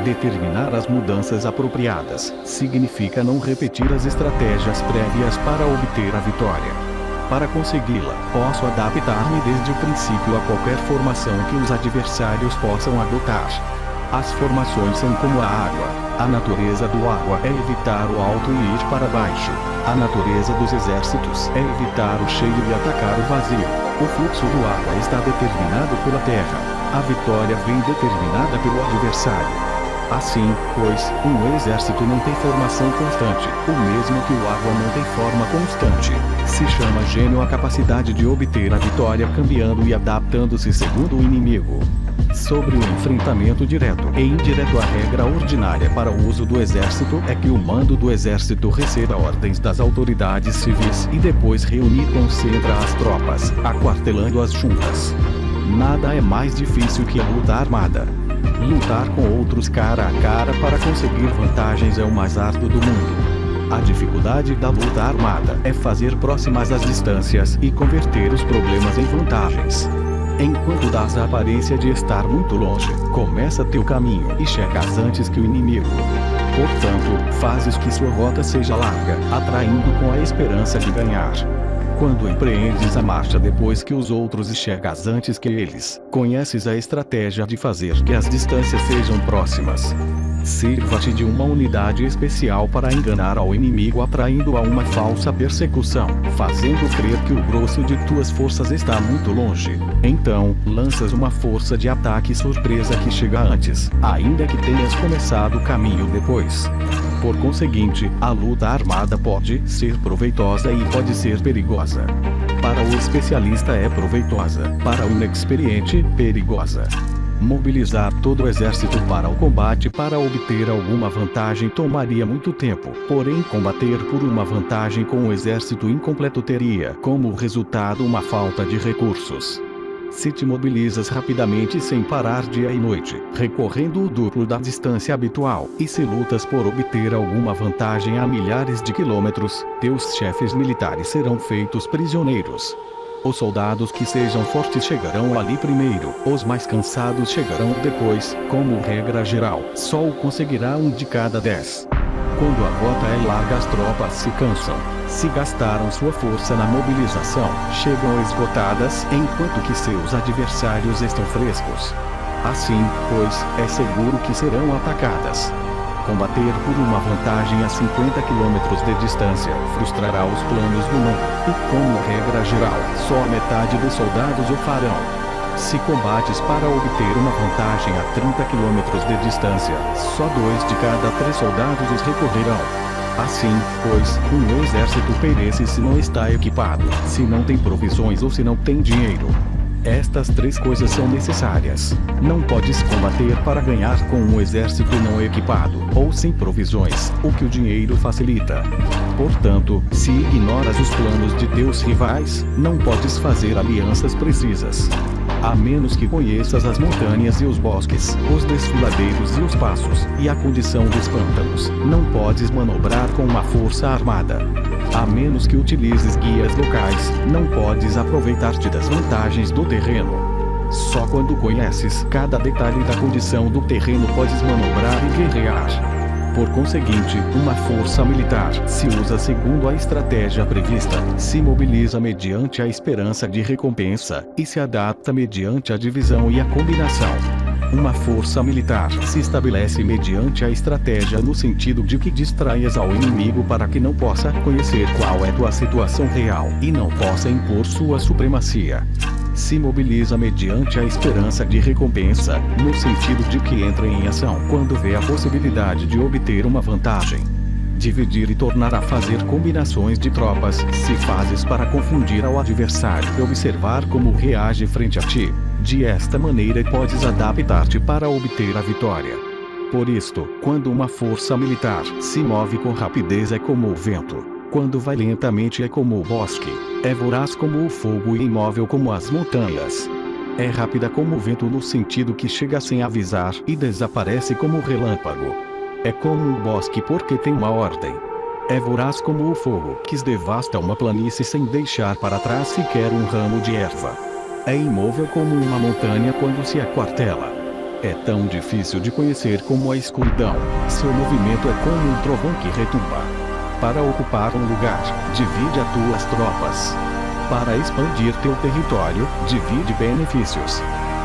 Speaker 1: Determinar as mudanças apropriadas significa não repetir as estratégias prévias para obter a vitória. Para consegui-la, posso adaptar-me desde o princípio a qualquer formação que os adversários possam adotar. As formações são como a água. A natureza do água é evitar o alto e ir para baixo. A natureza dos exércitos é evitar o cheio e atacar o vazio. O fluxo do água está determinado pela terra. A vitória vem determinada pelo adversário. Assim, pois, um exército não tem formação constante, o mesmo que o água não tem forma constante. Se chama gênio a capacidade de obter a vitória cambiando e adaptando-se segundo o inimigo. Sobre o enfrentamento direto e indireto, a regra ordinária para o uso do exército é que o mando do exército receba ordens das autoridades civis e depois reunir e concentra as tropas, aquartelando-as juntas. Nada é mais difícil que a luta armada. Lutar com outros cara a cara para conseguir vantagens é o mais árduo do mundo. A dificuldade da luta armada é fazer próximas as distâncias e converter os problemas em vantagens. Enquanto dás a aparência de estar muito longe, começa teu caminho e chegas antes que o inimigo. Portanto, fazes que sua rota seja larga, atraindo com a esperança de ganhar. Quando empreendes a marcha depois que os outros e chegas antes que eles, conheces a estratégia de fazer que as distâncias sejam próximas. Sirva-te de uma unidade especial para enganar ao inimigo, atraindo a uma falsa persecução, fazendo crer que o grosso de tuas forças está muito longe. Então, lanças uma força de ataque surpresa que chega antes, ainda que tenhas começado o caminho depois. Por conseguinte, a luta armada pode ser proveitosa e pode ser perigosa. Para o especialista é proveitosa, para o inexperiente, perigosa. Mobilizar todo o exército para o combate para obter alguma vantagem tomaria muito tempo, porém combater por uma vantagem com o exército incompleto teria como resultado uma falta de recursos. Se te mobilizas rapidamente sem parar dia e noite, recorrendo o duplo da distância habitual, e se lutas por obter alguma vantagem a milhares de quilômetros, teus chefes militares serão feitos prisioneiros. Os soldados que sejam fortes chegarão ali primeiro, os mais cansados chegarão depois, como regra geral, só o conseguirá um de cada 10. Quando a rota é larga, as tropas se cansam. Se gastaram sua força na mobilização, chegam esgotadas, enquanto que seus adversários estão frescos. Assim, pois, é seguro que serão atacadas. Combater por uma vantagem a 50 km de distância frustrará os planos do mundo, e como regra geral, só a metade dos soldados o farão. Se combates para obter uma vantagem a 30 km de distância, só 2 de cada 3 soldados os recorrerão. Assim, pois, um exército perece se não está equipado, se não tem provisões ou se não tem dinheiro. Estas 3 coisas são necessárias. Não podes combater para ganhar com um exército não equipado, ou sem provisões, o que o dinheiro facilita. Portanto, se ignoras os planos de teus rivais, não podes fazer alianças precisas. A menos que conheças as montanhas e os bosques, os desfiladeiros e os passos, e a condição dos pântanos, não podes manobrar com uma força armada. A menos que utilizes guias locais, não podes aproveitar-te das vantagens do terreno. Só quando conheces cada detalhe da condição do terreno podes manobrar e guerrear. Por conseguinte, uma força militar se usa segundo a estratégia prevista, se mobiliza mediante a esperança de recompensa, e se adapta mediante a divisão e a combinação. Uma força militar se estabelece mediante a estratégia no sentido de que distraias ao inimigo para que não possa conhecer qual é tua situação real e não possa impor sua supremacia. Se mobiliza mediante a esperança de recompensa, no sentido de que entra em ação quando vê a possibilidade de obter uma vantagem. Dividir e tornar a fazer combinações de tropas se fazes para confundir ao adversário e observar como reage frente a ti. De esta maneira podes adaptar-te para obter a vitória. Por isto, quando uma força militar se move com rapidez é como o vento. Quando vai lentamente é como o bosque. É voraz como o fogo e imóvel como as montanhas. É rápida como o vento no sentido que chega sem avisar e desaparece como o relâmpago. É como um bosque porque tem uma ordem. É voraz como o fogo que devasta uma planície sem deixar para trás sequer um ramo de erva. É imóvel como uma montanha quando se aquartela. É tão difícil de conhecer como a escuridão. Seu movimento é como um trovão que retumba. Para ocupar um lugar, divide as tuas tropas. Para expandir teu território, divide benefícios.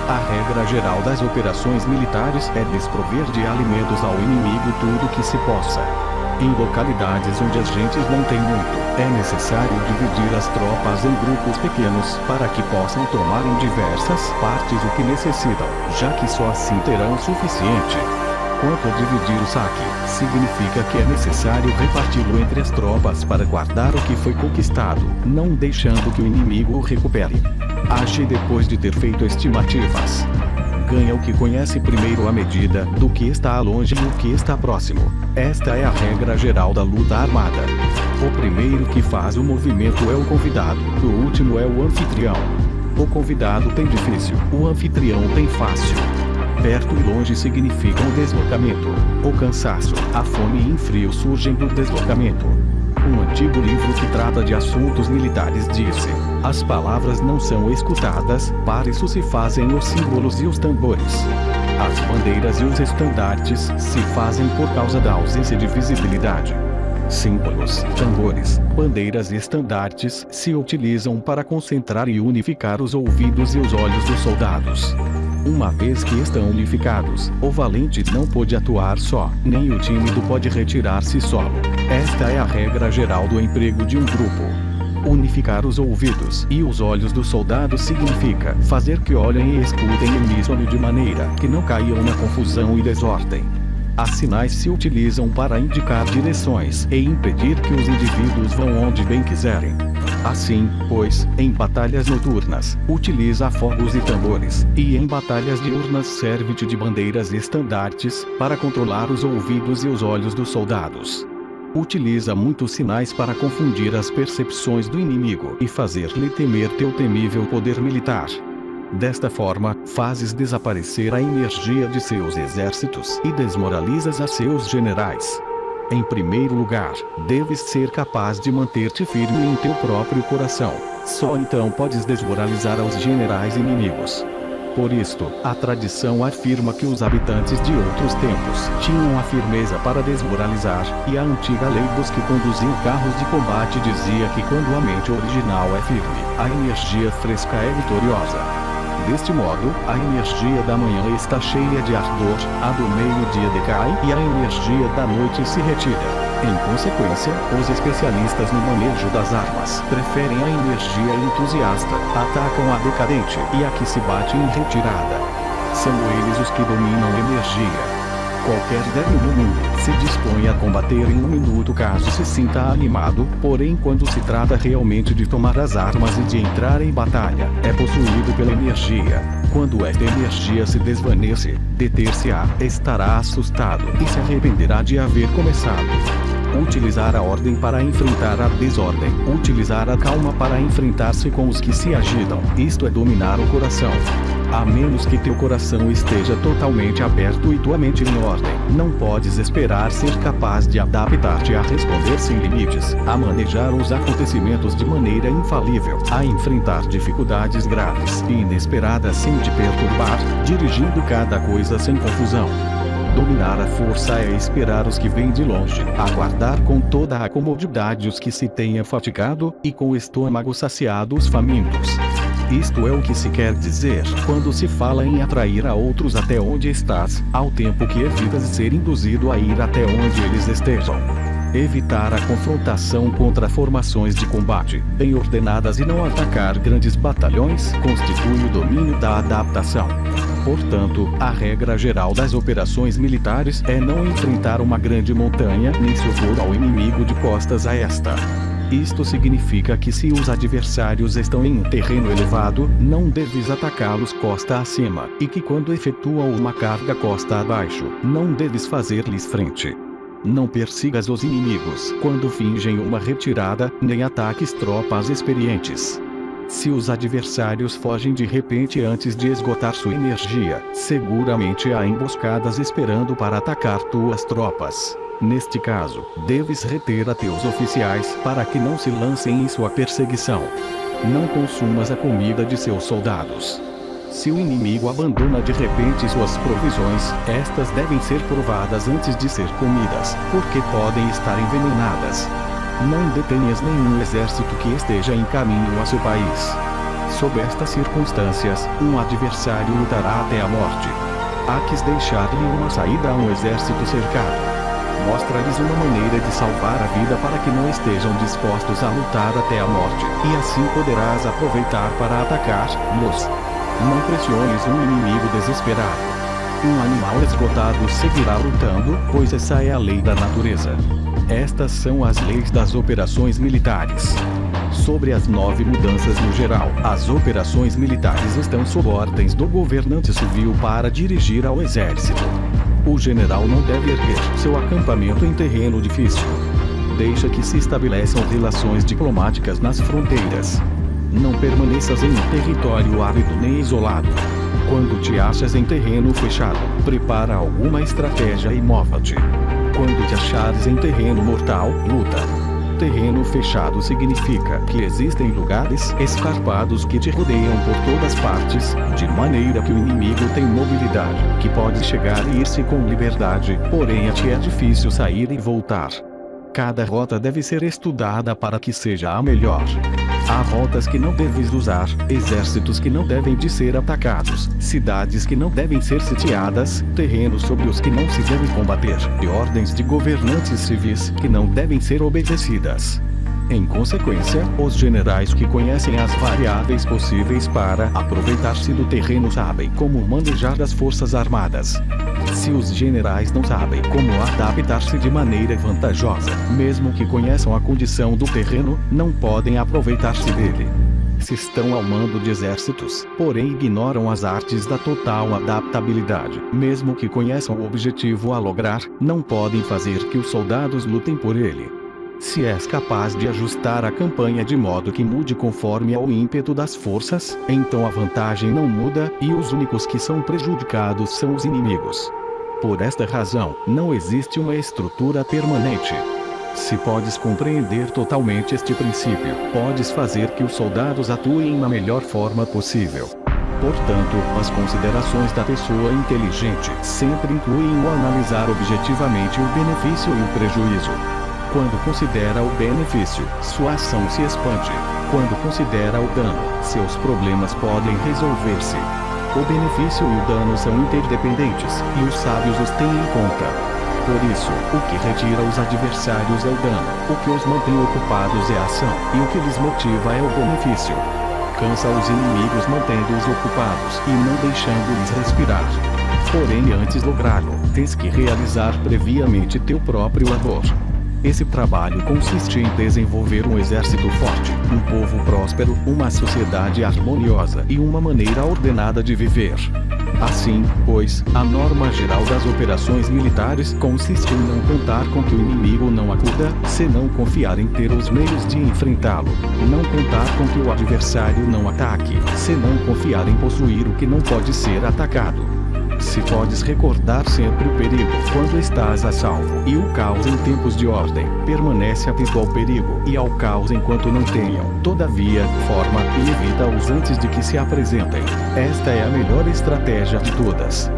Speaker 1: A regra geral das operações militares é desprover de alimentos ao inimigo tudo que se possa. Em localidades onde as gentes não têm muito, é necessário dividir as tropas em grupos pequenos para que possam tomar em diversas partes o que necessitam, já que só assim terão o suficiente. Quanto a dividir o saque, significa que é necessário reparti-lo entre as tropas para guardar o que foi conquistado, não deixando que o inimigo o recupere. Age depois de ter feito estimativas. Ganha o que conhece primeiro à medida do que está longe e o que está próximo. Esta é a regra geral da luta armada. O primeiro que faz o movimento é o convidado, o último é o anfitrião. O convidado tem difícil, o anfitrião tem fácil. Perto e longe significam o deslocamento. O cansaço, a fome e o frio surgem do deslocamento. Um antigo livro que trata de assuntos militares disse: as palavras não são escutadas, para isso se fazem os símbolos e os tambores. As bandeiras e os estandartes se fazem por causa da ausência de visibilidade. Símbolos, tambores, bandeiras e estandartes se utilizam para concentrar e unificar os ouvidos e os olhos dos soldados. Uma vez que estão unificados, o valente não pode atuar só, nem o tímido pode retirar-se solo. Esta é a regra geral do emprego de um grupo. Unificar os ouvidos e os olhos dos soldados significa fazer que olhem e escutem uníssono de maneira que não caiam na confusão e desordem. As sinais se utilizam para indicar direções e impedir que os indivíduos vão onde bem quiserem. Assim, pois, em batalhas noturnas, utiliza fogos e tambores, e em batalhas diurnas serve-te de bandeiras e estandartes, para controlar os ouvidos e os olhos dos soldados. Utiliza muitos sinais para confundir as percepções do inimigo e fazer-lhe temer teu temível poder militar. Desta forma, fazes desaparecer a energia de seus exércitos e desmoralizas a seus generais. Em primeiro lugar, deves ser capaz de manter-te firme em teu próprio coração. Só então podes desmoralizar aos generais inimigos. Por isto, a tradição afirma que os habitantes de outros tempos tinham a firmeza para desmoralizar, e a antiga lei dos que conduziam carros de combate dizia que quando a mente original é firme, a energia fresca é vitoriosa. Deste modo, a energia da manhã está cheia de ardor, a do meio-dia decai e a energia da noite se retira. Em consequência, os especialistas no manejo das armas preferem a energia entusiasta, atacam a decadente e a que se bate em retirada. São eles os que dominam energia. Qualquer débil no mundo se dispõe a combater em um minuto caso se sinta animado, porém quando se trata realmente de tomar as armas e de entrar em batalha, é possuído pela energia. Quando esta energia se desvanece, deter-se-á, estará assustado e se arrependerá de haver começado. Utilizar a ordem para enfrentar a desordem. Utilizar a calma para enfrentar-se com os que se agitam. Isto é dominar o coração. A menos que teu coração esteja totalmente aberto e tua mente em ordem, não podes esperar ser capaz de adaptar-te a responder sem limites, a manejar os acontecimentos de maneira infalível, a enfrentar dificuldades graves e inesperadas sem te perturbar, dirigindo cada coisa sem confusão. Dominar a força é esperar os que vêm de longe, aguardar com toda a comodidade os que se tenha fatigado, e com o estômago saciado os famintos. Isto é o que se quer dizer quando se fala em atrair a outros até onde estás, ao tempo que evitas ser induzido a ir até onde eles estejam. Evitar a confrontação contra formações de combate bem ordenadas e não atacar grandes batalhões constitui o domínio da adaptação. Portanto, a regra geral das operações militares é não enfrentar uma grande montanha nem se opor ao inimigo de costas a esta. Isto significa que se os adversários estão em um terreno elevado, não deves atacá-los costa acima, e que quando efetuam uma carga costa abaixo, não deves fazer-lhes frente. Não persigas os inimigos quando fingem uma retirada, nem ataques tropas experientes. Se os adversários fogem de repente antes de esgotar sua energia, seguramente há emboscadas esperando para atacar tuas tropas. Neste caso, deves reter a teus oficiais para que não se lancem em sua perseguição. Não consumas a comida de seus soldados. Se o inimigo abandona de repente suas provisões, estas devem ser provadas antes de ser comidas, porque podem estar envenenadas. Não detenhas nenhum exército que esteja em caminho a seu país. Sob estas circunstâncias, um adversário lutará até a morte. Há que deixar-lhe uma saída a um exército cercado. Mostra-lhes uma maneira de salvar a vida para que não estejam dispostos a lutar até a morte, e assim poderás aproveitar para atacar-los. Não pressiones um inimigo desesperado. Um animal esgotado seguirá lutando, pois essa é a lei da natureza. Estas são as leis das operações militares. Sobre as 9 mudanças no geral, as operações militares estão sob ordens do governante civil para dirigir ao exército. O general não deve erguer seu acampamento em terreno difícil. Deixa que se estabeleçam relações diplomáticas nas fronteiras. Não permaneças em um território árido nem isolado. Quando te achas em terreno fechado, prepara alguma estratégia e mova-te. Quando te achares em terreno mortal, luta. Terreno fechado significa que existem lugares escarpados que te rodeiam por todas partes, de maneira que o inimigo tem mobilidade, que pode chegar e ir-se com liberdade, porém a ti é difícil sair e voltar. Cada rota deve ser estudada para que seja a melhor. Há rotas que não deves usar, exércitos que não devem de ser atacados, cidades que não devem ser sitiadas, terrenos sobre os que não se deve combater, e ordens de governantes civis que não devem ser obedecidas. Em consequência, os generais que conhecem as variáveis possíveis para aproveitar-se do terreno sabem como manejar as forças armadas. Se os generais não sabem como adaptar-se de maneira vantajosa, mesmo que conheçam a condição do terreno, não podem aproveitar-se dele. Se estão ao mando de exércitos, porém ignoram as artes da total adaptabilidade, mesmo que conheçam o objetivo a lograr, não podem fazer que os soldados lutem por ele. Se és capaz de ajustar a campanha de modo que mude conforme ao ímpeto das forças, então a vantagem não muda, e os únicos que são prejudicados são os inimigos. Por esta razão, não existe uma estrutura permanente. Se podes compreender totalmente este princípio, podes fazer que os soldados atuem na melhor forma possível. Portanto, as considerações da pessoa inteligente sempre incluem o analisar objetivamente o benefício e o prejuízo. Quando considera o benefício, sua ação se expande. Quando considera o dano, seus problemas podem resolver-se. O benefício e o dano são interdependentes, e os sábios os têm em conta. Por isso, o que retira os adversários é o dano, o que os mantém ocupados é a ação, e o que lhes motiva é o benefício. Cansa os inimigos mantendo-os ocupados e não deixando-lhes respirar. Porém, antes de lográ-lo, tens que realizar previamente teu próprio labor. Esse trabalho consiste em desenvolver um exército forte, um povo próspero, uma sociedade harmoniosa e uma maneira ordenada de viver. Assim, pois, a norma geral das operações militares consiste em não contar com que o inimigo não acuda, senão confiar em ter os meios de enfrentá-lo. Não contar com que o adversário não ataque, senão confiar em possuir o que não pode ser atacado. Se podes recordar sempre o perigo quando estás a salvo, e o caos em tempos de ordem, permanece atento ao perigo e ao caos enquanto não tenham. Todavia, forma e evita-os antes de que se apresentem. Esta é a melhor estratégia de todas.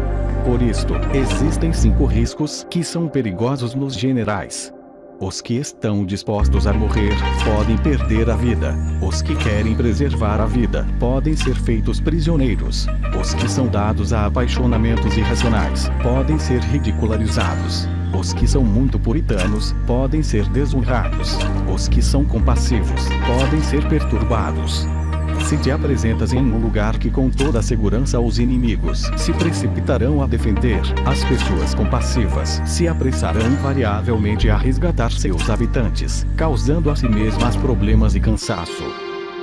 Speaker 1: Por isto, existem 5 riscos que são perigosos nos generais. Os que estão dispostos a morrer podem perder a vida. Os que querem preservar a vida podem ser feitos prisioneiros. Os que são dados a apaixonamentos irracionais podem ser ridicularizados. Os que são muito puritanos podem ser desonrados. Os que são compassivos podem ser perturbados. Se te apresentas em um lugar que com toda segurança os inimigos se precipitarão a defender, as pessoas compassivas se apressarão invariavelmente a resgatar seus habitantes, causando a si mesmas problemas e cansaço.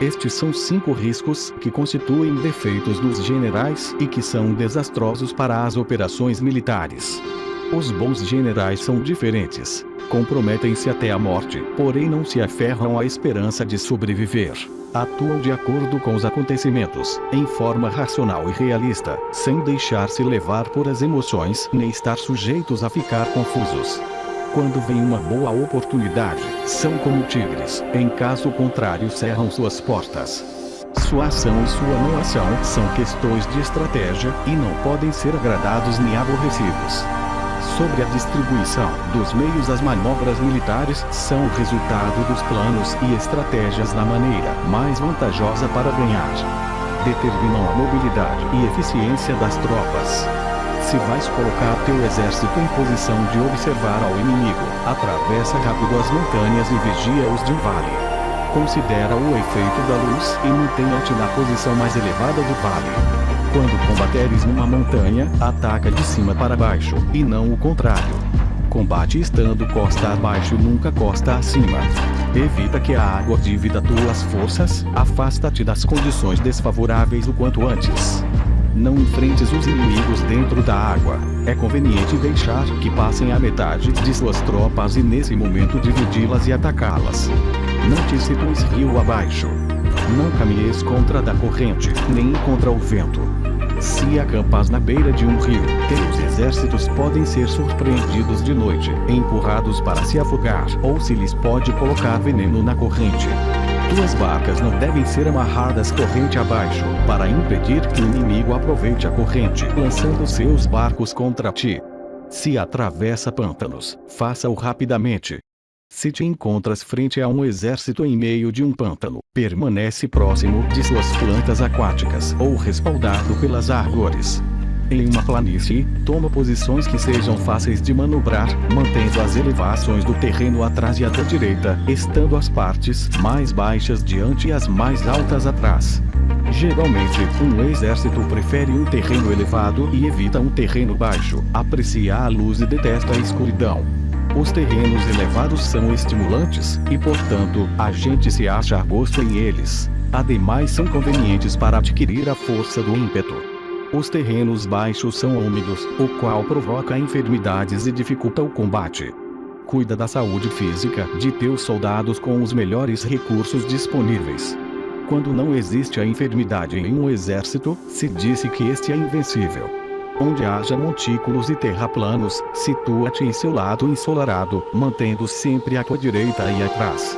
Speaker 1: Estes são 5 riscos que constituem defeitos nos generais e que são desastrosos para as operações militares. Os bons generais são diferentes. Comprometem-se até a morte, porém não se aferram à esperança de sobreviver. Atuam de acordo com os acontecimentos, em forma racional e realista, sem deixar-se levar por as emoções nem estar sujeitos a ficar confusos. Quando vem uma boa oportunidade, são como tigres, em caso contrário cerram suas portas. Sua ação e sua não ação são questões de estratégia e não podem ser agradados nem aborrecidos. Sobre a distribuição dos meios, as manobras militares são o resultado dos planos e estratégias da maneira mais vantajosa para ganhar. Determinam a mobilidade e eficiência das tropas. Se vais colocar teu exército em posição de observar ao inimigo, atravessa rápido as montanhas e vigia-os de um vale. Considera o efeito da luz e mantenha-te na posição mais elevada do vale. Quando combateres numa montanha, ataca de cima para baixo, e não o contrário. Combate estando costa abaixo e nunca costa acima. Evita que a água divida tuas forças, afasta-te das condições desfavoráveis o quanto antes. Não enfrentes os inimigos dentro da água. É conveniente deixar que passem a metade de suas tropas e nesse momento dividi-las e atacá-las. Não te situes rio abaixo. Não caminhes contra da corrente, nem contra o vento. Se acampas na beira de um rio, teus exércitos podem ser surpreendidos de noite, empurrados para se afogar, ou se lhes pode colocar veneno na corrente. Tuas barcas não devem ser amarradas corrente abaixo, para impedir que o inimigo aproveite a corrente, lançando seus barcos contra ti. Se atravessa pântanos, faça-o rapidamente. Se te encontras frente a um exército em meio de um pântano, permanece próximo de suas plantas aquáticas ou respaldado pelas árvores. Em uma planície, toma posições que sejam fáceis de manobrar, mantendo as elevações do terreno atrás e à tua direita, estando as partes mais baixas diante e as mais altas atrás. Geralmente, um exército prefere um terreno elevado e evita um terreno baixo, aprecia a luz e detesta a escuridão. Os terrenos elevados são estimulantes, e portanto, a gente se acha a gosto em eles. Ademais são convenientes para adquirir a força do ímpeto. Os terrenos baixos são úmidos, o qual provoca enfermidades e dificulta o combate. Cuida da saúde física de teus soldados com os melhores recursos disponíveis. Quando não existe a enfermidade em um exército, se disse que este é invencível. Onde haja montículos e terraplanos, situa-te em seu lado ensolarado, mantendo sempre à tua direita e atrás.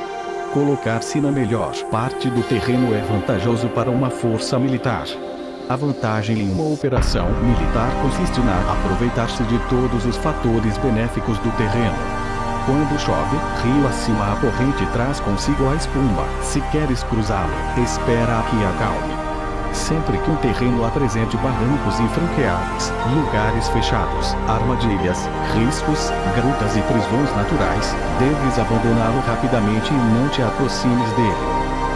Speaker 1: Colocar-se na melhor parte do terreno é vantajoso para uma força militar. A vantagem em uma operação militar consiste na aproveitar-se de todos os fatores benéficos do terreno. Quando chove, rio acima a corrente traz consigo a espuma. Se queres cruzá-lo, espera a que acalme. Sempre que um terreno apresente barrancos infranqueáveis, lugares fechados, armadilhas, riscos, grutas e prisões naturais, deves abandoná-lo rapidamente e não te aproximes dele.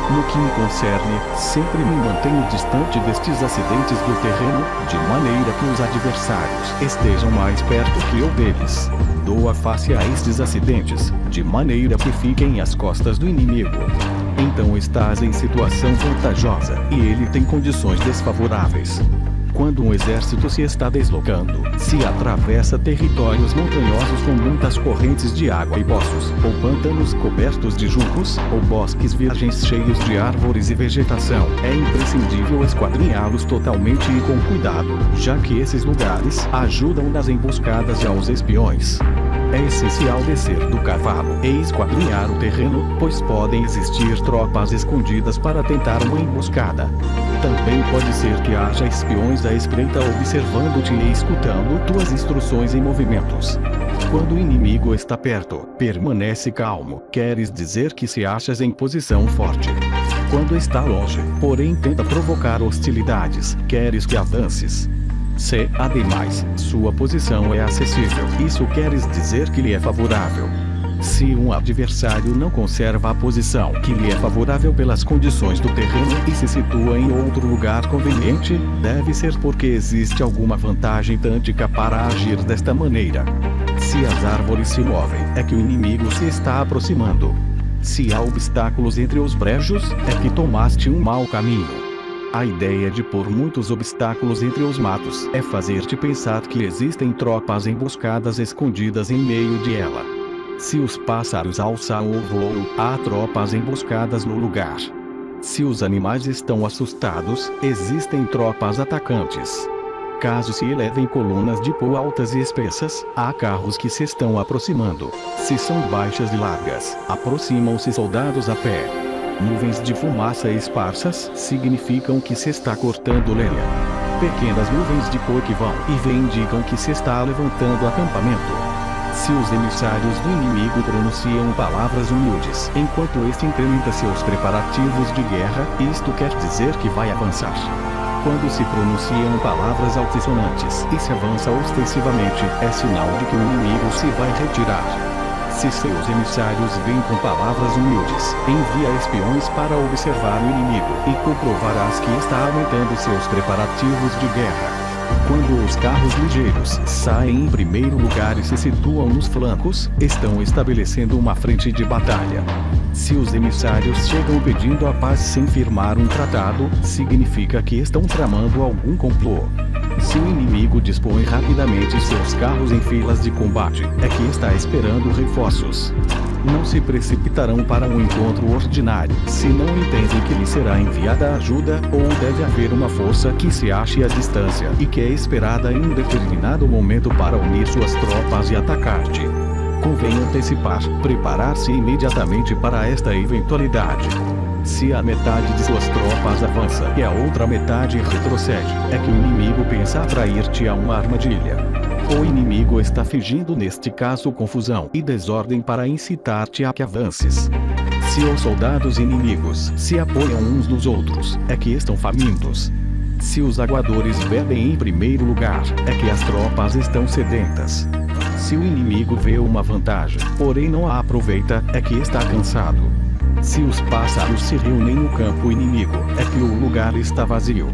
Speaker 1: No que me concerne, sempre me mantenho distante destes acidentes do terreno, de maneira que os adversários estejam mais perto que eu deles. Dou a face a estes acidentes, de maneira que fiquem às costas do inimigo. Então estás em situação vantajosa, e ele tem condições desfavoráveis. Quando um exército se está deslocando, se atravessa territórios montanhosos com muitas correntes de água e poços, ou pântanos cobertos de juncos, ou bosques virgens cheios de árvores e vegetação, é imprescindível esquadrinhá-los totalmente e com cuidado, já que esses lugares ajudam nas emboscadas e aos espiões. É essencial descer do cavalo e esquadrinhar o terreno, pois podem existir tropas escondidas para tentar uma emboscada. Também pode ser que haja espiões à espreita observando-te e escutando tuas instruções e movimentos. Quando o inimigo está perto, permanece calmo, queres dizer que se achas em posição forte. Quando está longe, porém tenta provocar hostilidades, queres que avances. Se, ademais, sua posição é acessível, isso queres dizer que lhe é favorável. Se um adversário não conserva a posição que lhe é favorável pelas condições do terreno e se situa em outro lugar conveniente, deve ser porque existe alguma vantagem tântica para agir desta maneira. Se as árvores se movem, é que o inimigo se está aproximando. Se há obstáculos entre os brejos, é que tomaste um mau caminho. A ideia de pôr muitos obstáculos entre os matos é fazer-te pensar que existem tropas emboscadas escondidas em meio de ela. Se os pássaros alçam o voo, há tropas emboscadas no lugar. Se os animais estão assustados, existem tropas atacantes. Caso se elevem colunas de pó altas e espessas, há carros que se estão aproximando. Se são baixas e largas, aproximam-se soldados a pé. Nuvens de fumaça esparsas significam que se está cortando lenha. Pequenas nuvens de pó que vão e vêm indicam que se está levantando acampamento. Se os emissários do inimigo pronunciam palavras humildes enquanto este incrementa seus preparativos de guerra, isto quer dizer que vai avançar. Quando se pronunciam palavras altissonantes e se avança ostensivamente, é sinal de que o inimigo se vai retirar. Se seus emissários vêm com palavras humildes, envia espiões para observar o inimigo e comprovarás que está aumentando seus preparativos de guerra. Quando os carros ligeiros saem em primeiro lugar e se situam nos flancos, estão estabelecendo uma frente de batalha. Se os emissários chegam pedindo a paz sem firmar um tratado, significa que estão tramando algum complô. Se o inimigo dispõe rapidamente seus carros em filas de combate, é que está esperando reforços. Não se precipitarão para um encontro ordinário, se não entendem que lhe será enviada ajuda, ou deve haver uma força que se ache à distância e que é esperada em um determinado momento para unir suas tropas e atacar-te. Convém antecipar, preparar-se imediatamente para esta eventualidade. Se a metade de suas tropas avança e a outra metade retrocede, é que o inimigo pensa atrair-te a uma armadilha. O inimigo está fingindo neste caso confusão e desordem para incitar-te a que avances. Se os soldados inimigos se apoiam uns nos outros, é que estão famintos. Se os aguadores bebem em primeiro lugar, é que as tropas estão sedentas. Se o inimigo vê uma vantagem, porém não a aproveita, é que está cansado. Se os pássaros se reúnem no campo inimigo, é que o lugar está vazio.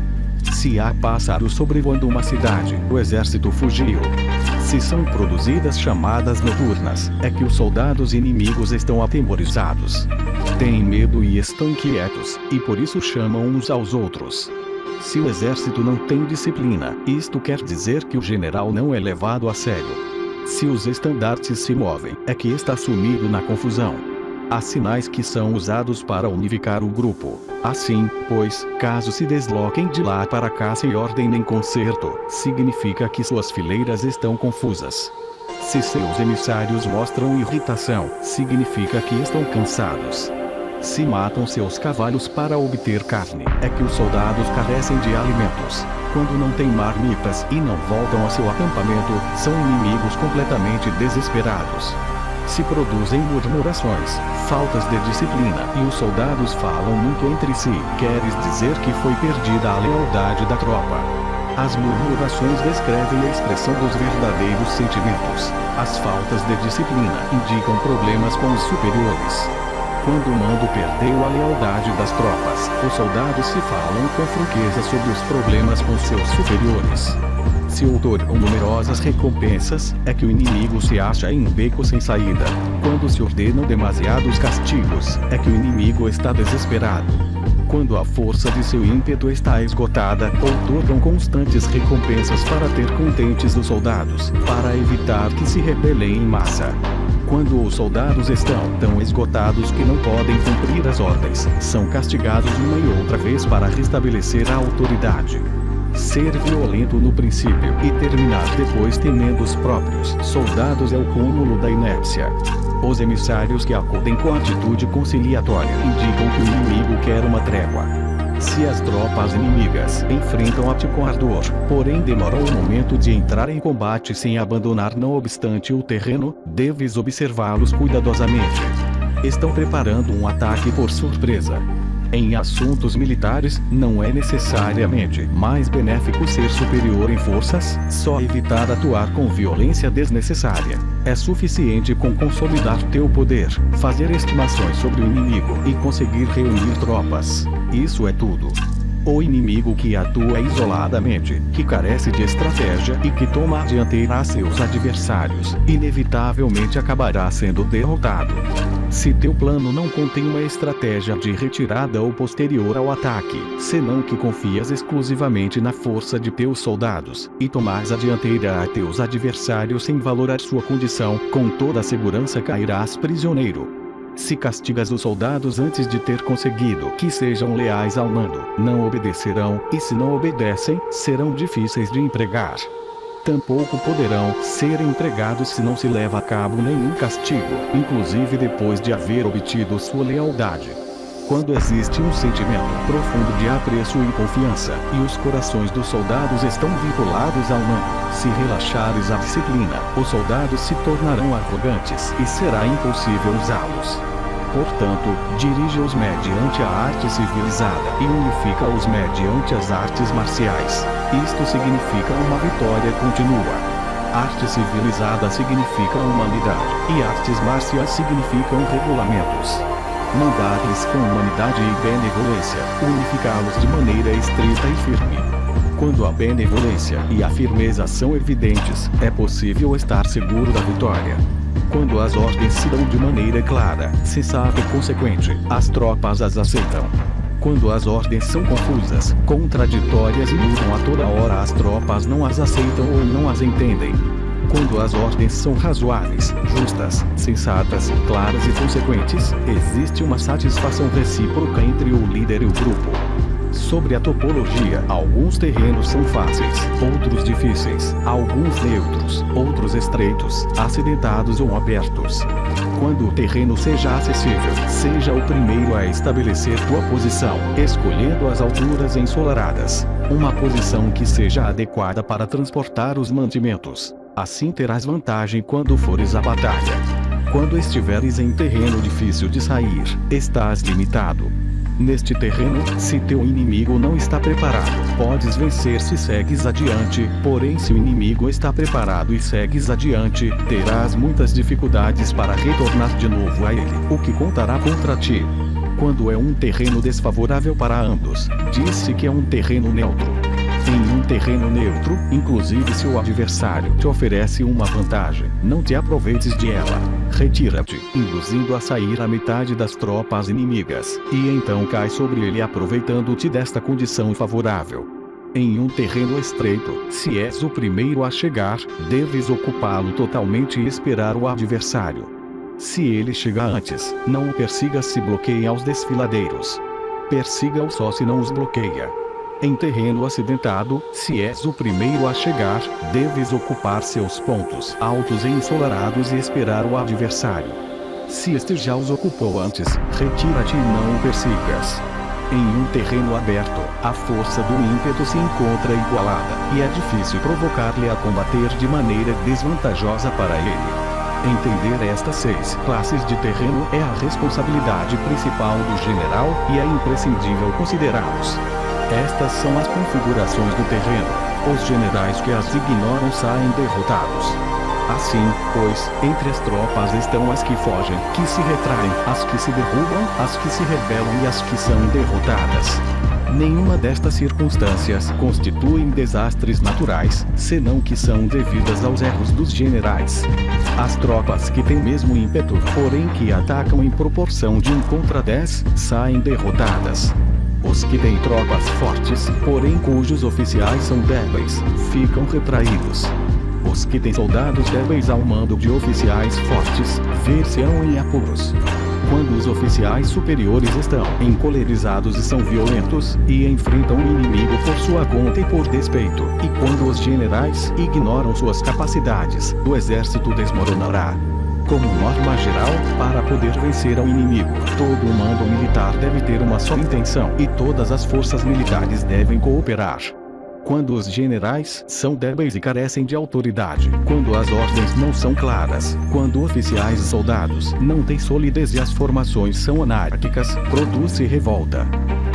Speaker 1: Se há pássaros sobrevoando uma cidade, o exército fugiu. Se são produzidas chamadas noturnas, é que os soldados inimigos estão atemorizados. Têm medo e estão inquietos, e por isso chamam uns aos outros. Se o exército não tem disciplina, isto quer dizer que o general não é levado a sério. Se os estandartes se movem, é que está sumido na confusão. Há sinais que são usados para unificar o grupo. Assim, pois, caso se desloquem de lá para cá sem ordem nem concerto, significa que suas fileiras estão confusas. Se seus emissários mostram irritação, significa que estão cansados. Se matam seus cavalos para obter carne, é que os soldados carecem de alimentos. Quando não têm marmitas e não voltam ao seu acampamento, são inimigos completamente desesperados. Se produzem murmurações, faltas de disciplina e os soldados falam muito entre si, queres dizer que foi perdida a lealdade da tropa. As murmurações descrevem a expressão dos verdadeiros sentimentos. As faltas de disciplina indicam problemas com os superiores. Quando o mando perdeu a lealdade das tropas, os soldados se falam com franqueza sobre os problemas com seus superiores. Se otorgam numerosas recompensas, é que o inimigo se acha em um beco sem saída. Quando se ordenam demasiados castigos, é que o inimigo está desesperado. Quando a força de seu ímpeto está esgotada, otorgam constantes recompensas para ter contentes os soldados, para evitar que se rebelem em massa. Quando os soldados estão tão esgotados que não podem cumprir as ordens, são castigados uma e outra vez para restabelecer a autoridade. Ser violento no princípio e terminar depois temendo os próprios soldados é o cúmulo da inércia. Os emissários que acudem com atitude conciliatória indicam que o inimigo quer uma trégua. Se as tropas inimigas enfrentam-te com ardor, porém demoram o momento de entrar em combate sem abandonar não obstante o terreno, deves observá-los cuidadosamente. Estão preparando um ataque por surpresa. Em assuntos militares, não é necessariamente mais benéfico ser superior em forças, só evitar atuar com violência desnecessária. É suficiente com consolidar teu poder, fazer estimações sobre o inimigo e conseguir reunir tropas. Isso é tudo. O inimigo que atua isoladamente, que carece de estratégia e que toma a dianteira a seus adversários, inevitavelmente acabará sendo derrotado. Se teu plano não contém uma estratégia de retirada ou posterior ao ataque, senão que confias exclusivamente na força de teus soldados, e tomas a dianteira a teus adversários sem valorar sua condição, com toda a segurança cairás prisioneiro. Se castigas os soldados antes de ter conseguido que sejam leais ao mando, não obedecerão, e se não obedecem, serão difíceis de empregar. Tampouco poderão ser empregados se não se leva a cabo nenhum castigo, inclusive depois de haver obtido sua lealdade. Quando existe um sentimento profundo de apreço e confiança, e os corações dos soldados estão vinculados ao mando, se relaxares a disciplina, os soldados se tornarão arrogantes e será impossível usá-los. Portanto, dirige-os mediante a arte civilizada e unifica-os mediante as artes marciais. Isto significa uma vitória contínua. Arte civilizada significa humanidade, e artes marciais significam regulamentos. Mandar-lhes com humanidade e benevolência, unificá-los de maneira estrita e firme. Quando a benevolência e a firmeza são evidentes, é possível estar seguro da vitória. Quando as ordens se dão de maneira clara, sensata e consequente, as tropas as aceitam. Quando as ordens são confusas, contraditórias e mudam a toda hora, as tropas não as aceitam ou não as entendem. Quando as ordens são razoáveis, justas, sensatas, claras e consequentes, existe uma satisfação recíproca entre o líder e o grupo. Sobre a topologia, alguns terrenos são fáceis, outros difíceis, alguns neutros, outros estreitos, acidentados ou abertos. Quando o terreno seja acessível, seja o primeiro a estabelecer tua posição, escolhendo as alturas ensolaradas. Uma posição que seja adequada para transportar os mantimentos. Assim terás vantagem quando fores à batalha. Quando estiveres em terreno difícil de sair, estás limitado. Neste terreno, se teu inimigo não está preparado, podes vencer se segues adiante, porém se o inimigo está preparado e segues adiante, terás muitas dificuldades para retornar de novo a ele, o que contará contra ti. Quando é um terreno desfavorável para ambos, diz-se que é um terreno neutro. Em um terreno neutro, inclusive se o adversário te oferece uma vantagem, não te aproveites de ela. Retira-te, induzindo a sair a metade das tropas inimigas, e então cai sobre ele aproveitando-te desta condição favorável. Em um terreno estreito, se és o primeiro a chegar, deves ocupá-lo totalmente e esperar o adversário. Se ele chegar antes, não o persiga se bloqueia os desfiladeiros. Persiga-o só se não os bloqueia. Em terreno acidentado, se és o primeiro a chegar, deves ocupar seus pontos altos e ensolarados e esperar o adversário. Se este já os ocupou antes, retira-te e não o persigas. Em um terreno aberto, a força do ímpeto se encontra igualada, e é difícil provocar-lhe a combater de maneira desvantajosa para ele. Entender estas 6 classes de terreno é a responsabilidade principal do general, e é imprescindível considerá-los. Estas são as configurações do terreno. Os generais que as ignoram saem derrotados. Assim, pois, entre as tropas estão as que fogem, que se retraem, as que se derrubam, as que se rebelam e as que são derrotadas. Nenhuma destas circunstâncias constituem desastres naturais, senão que são devidas aos erros dos generais. As tropas que têm mesmo ímpeto, porém que atacam em proporção de 1 contra 10, saem derrotadas. Os que têm tropas fortes, porém cujos oficiais são débeis, ficam retraídos. Os que têm soldados débeis ao mando de oficiais fortes, ver-se-ão em apuros. Quando os oficiais superiores estão encolerizados e são violentos, e enfrentam o inimigo por sua conta e por despeito, e quando os generais ignoram suas capacidades, o exército desmoronará. Como norma geral, para poder vencer ao inimigo, todo o mando militar deve ter uma só intenção, e todas as forças militares devem cooperar. Quando os generais são débeis e carecem de autoridade, quando as ordens não são claras, quando oficiais e soldados não têm solidez e as formações são anárquicas, produz-se revolta.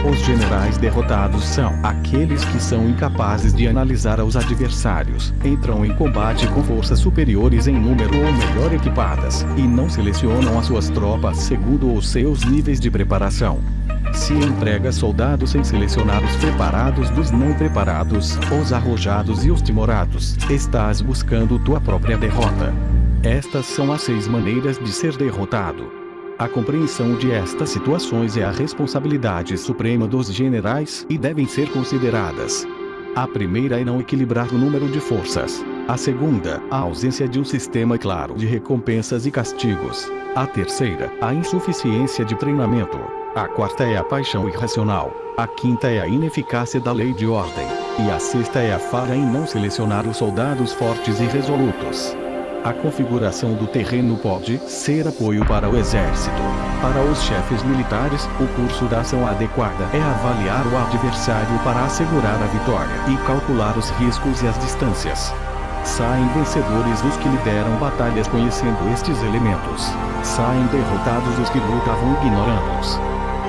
Speaker 1: Os generais derrotados são aqueles que são incapazes de analisar os adversários, entram em combate com forças superiores em número ou melhor equipadas, e não selecionam as suas tropas segundo os seus níveis de preparação. Se emprega soldados sem selecionar os preparados dos não preparados, os arrojados e os timorados, estás buscando tua própria derrota. Estas são as 6 maneiras de ser derrotado. A compreensão de estas situações é a responsabilidade suprema dos generais e devem ser consideradas. A primeira é não equilibrar o número de forças. A segunda, a ausência de um sistema claro de recompensas e castigos. A terceira, a insuficiência de treinamento. A quarta é a paixão irracional. A quinta é a ineficácia da lei de ordem. E a sexta é a falha em não selecionar os soldados fortes e resolutos. A configuração do terreno pode ser apoio para o exército. Para os chefes militares, o curso da ação adequada é avaliar o adversário para assegurar a vitória e calcular os riscos e as distâncias. Saem vencedores os que lideram batalhas conhecendo estes elementos. Saem derrotados os que lutavam ignorando-os.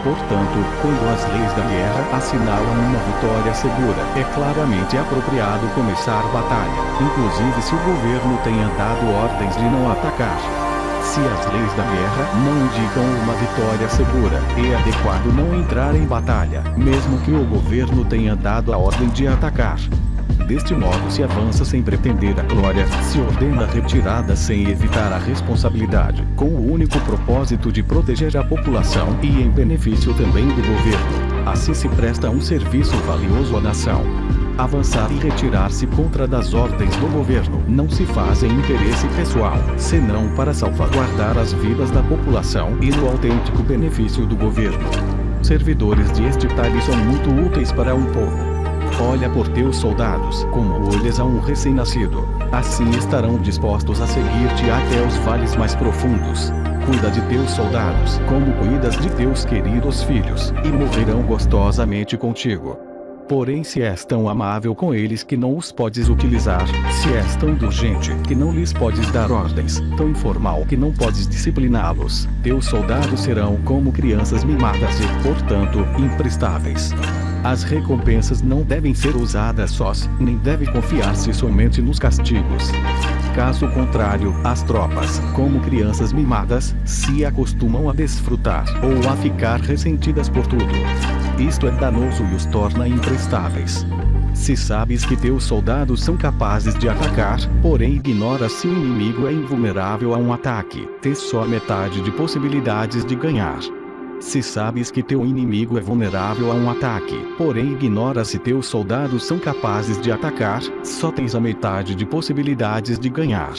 Speaker 1: Portanto, quando as leis da guerra assinalam uma vitória segura, é claramente apropriado começar a batalha, inclusive se o governo tenha dado ordens de não atacar. Se as leis da guerra não indicam uma vitória segura, é adequado não entrar em batalha, mesmo que o governo tenha dado a ordem de atacar. Deste modo se avança sem pretender a glória, se ordena a retirada sem evitar a responsabilidade, com o único propósito de proteger a população e em benefício também do governo. Assim se presta um serviço valioso à nação. Avançar e retirar-se contra das ordens do governo não se faz em interesse pessoal, senão para salvaguardar as vidas da população e no autêntico benefício do governo. Servidores de este talhe são muito úteis para um povo. Olha por teus soldados, como olhas a um recém-nascido. Assim estarão dispostos a seguir-te até os vales mais profundos. Cuida de teus soldados, como cuidas de teus queridos filhos, e morrerão gostosamente contigo. Porém, se és tão amável com eles que não os podes utilizar, se és tão indulgente que não lhes podes dar ordens, tão informal que não podes discipliná-los, teus soldados serão como crianças mimadas e, portanto, imprestáveis. As recompensas não devem ser usadas sós, nem deve confiar-se somente nos castigos. Caso contrário, as tropas, como crianças mimadas, se acostumam a desfrutar ou a ficar ressentidas por tudo. Isto é danoso e os torna imprestáveis. Se sabes que teus soldados são capazes de atacar, porém ignoras se o inimigo é invulnerável a um ataque, tens só metade de possibilidades de ganhar. Se sabes que teu inimigo é vulnerável a um ataque, porém ignoras se teus soldados são capazes de atacar, só tens a metade de possibilidades de ganhar.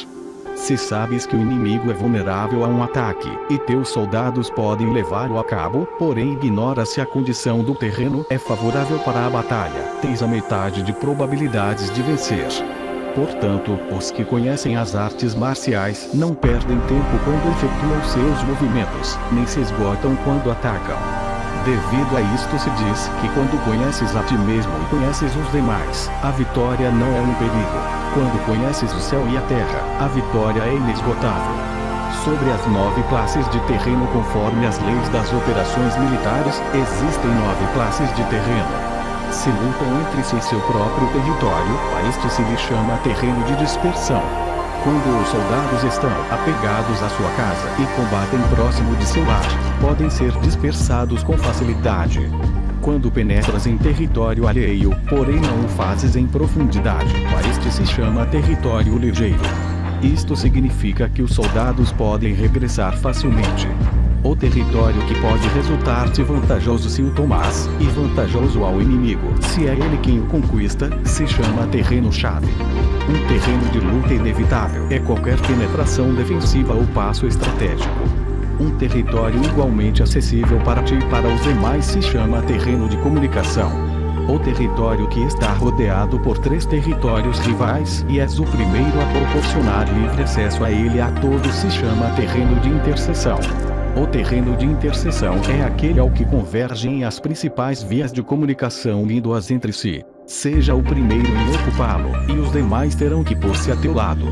Speaker 1: Se sabes que o inimigo é vulnerável a um ataque, e teus soldados podem levá-lo a cabo, porém ignoras se a condição do terreno é favorável para a batalha, tens a metade de probabilidades de vencer. Portanto, os que conhecem as artes marciais não perdem tempo quando efetuam seus movimentos, nem se esgotam quando atacam. Devido a isto se diz que quando conheces a ti mesmo e conheces os demais, a vitória não é um perigo. Quando conheces o céu e a terra, a vitória é inesgotável. Sobre as 9 classes de terreno conforme as leis das operações militares, existem 9 classes de terreno. Se lutam entre si seu próprio território, a este se lhe chama terreno de dispersão. Quando os soldados estão apegados à sua casa e combatem próximo de seu lar, podem ser dispersados com facilidade. Quando penetras em território alheio, porém não o fazes em profundidade, a este se chama território ligeiro. Isto significa que os soldados podem regressar facilmente. O território que pode resultar-te vantajoso se o tomas, e vantajoso ao inimigo, se é ele quem o conquista, se chama terreno-chave. Um terreno de luta inevitável é qualquer penetração defensiva ou passo estratégico. Um território igualmente acessível para ti e para os demais se chama terreno de comunicação. O território que está rodeado por 3 territórios rivais e és o primeiro a proporcionar livre acesso a ele a todos se chama terreno de interseção. O terreno de interseção é aquele ao que convergem as principais vias de comunicação unindo-as entre si. Seja o primeiro em ocupá-lo, e os demais terão que pôr-se a teu lado.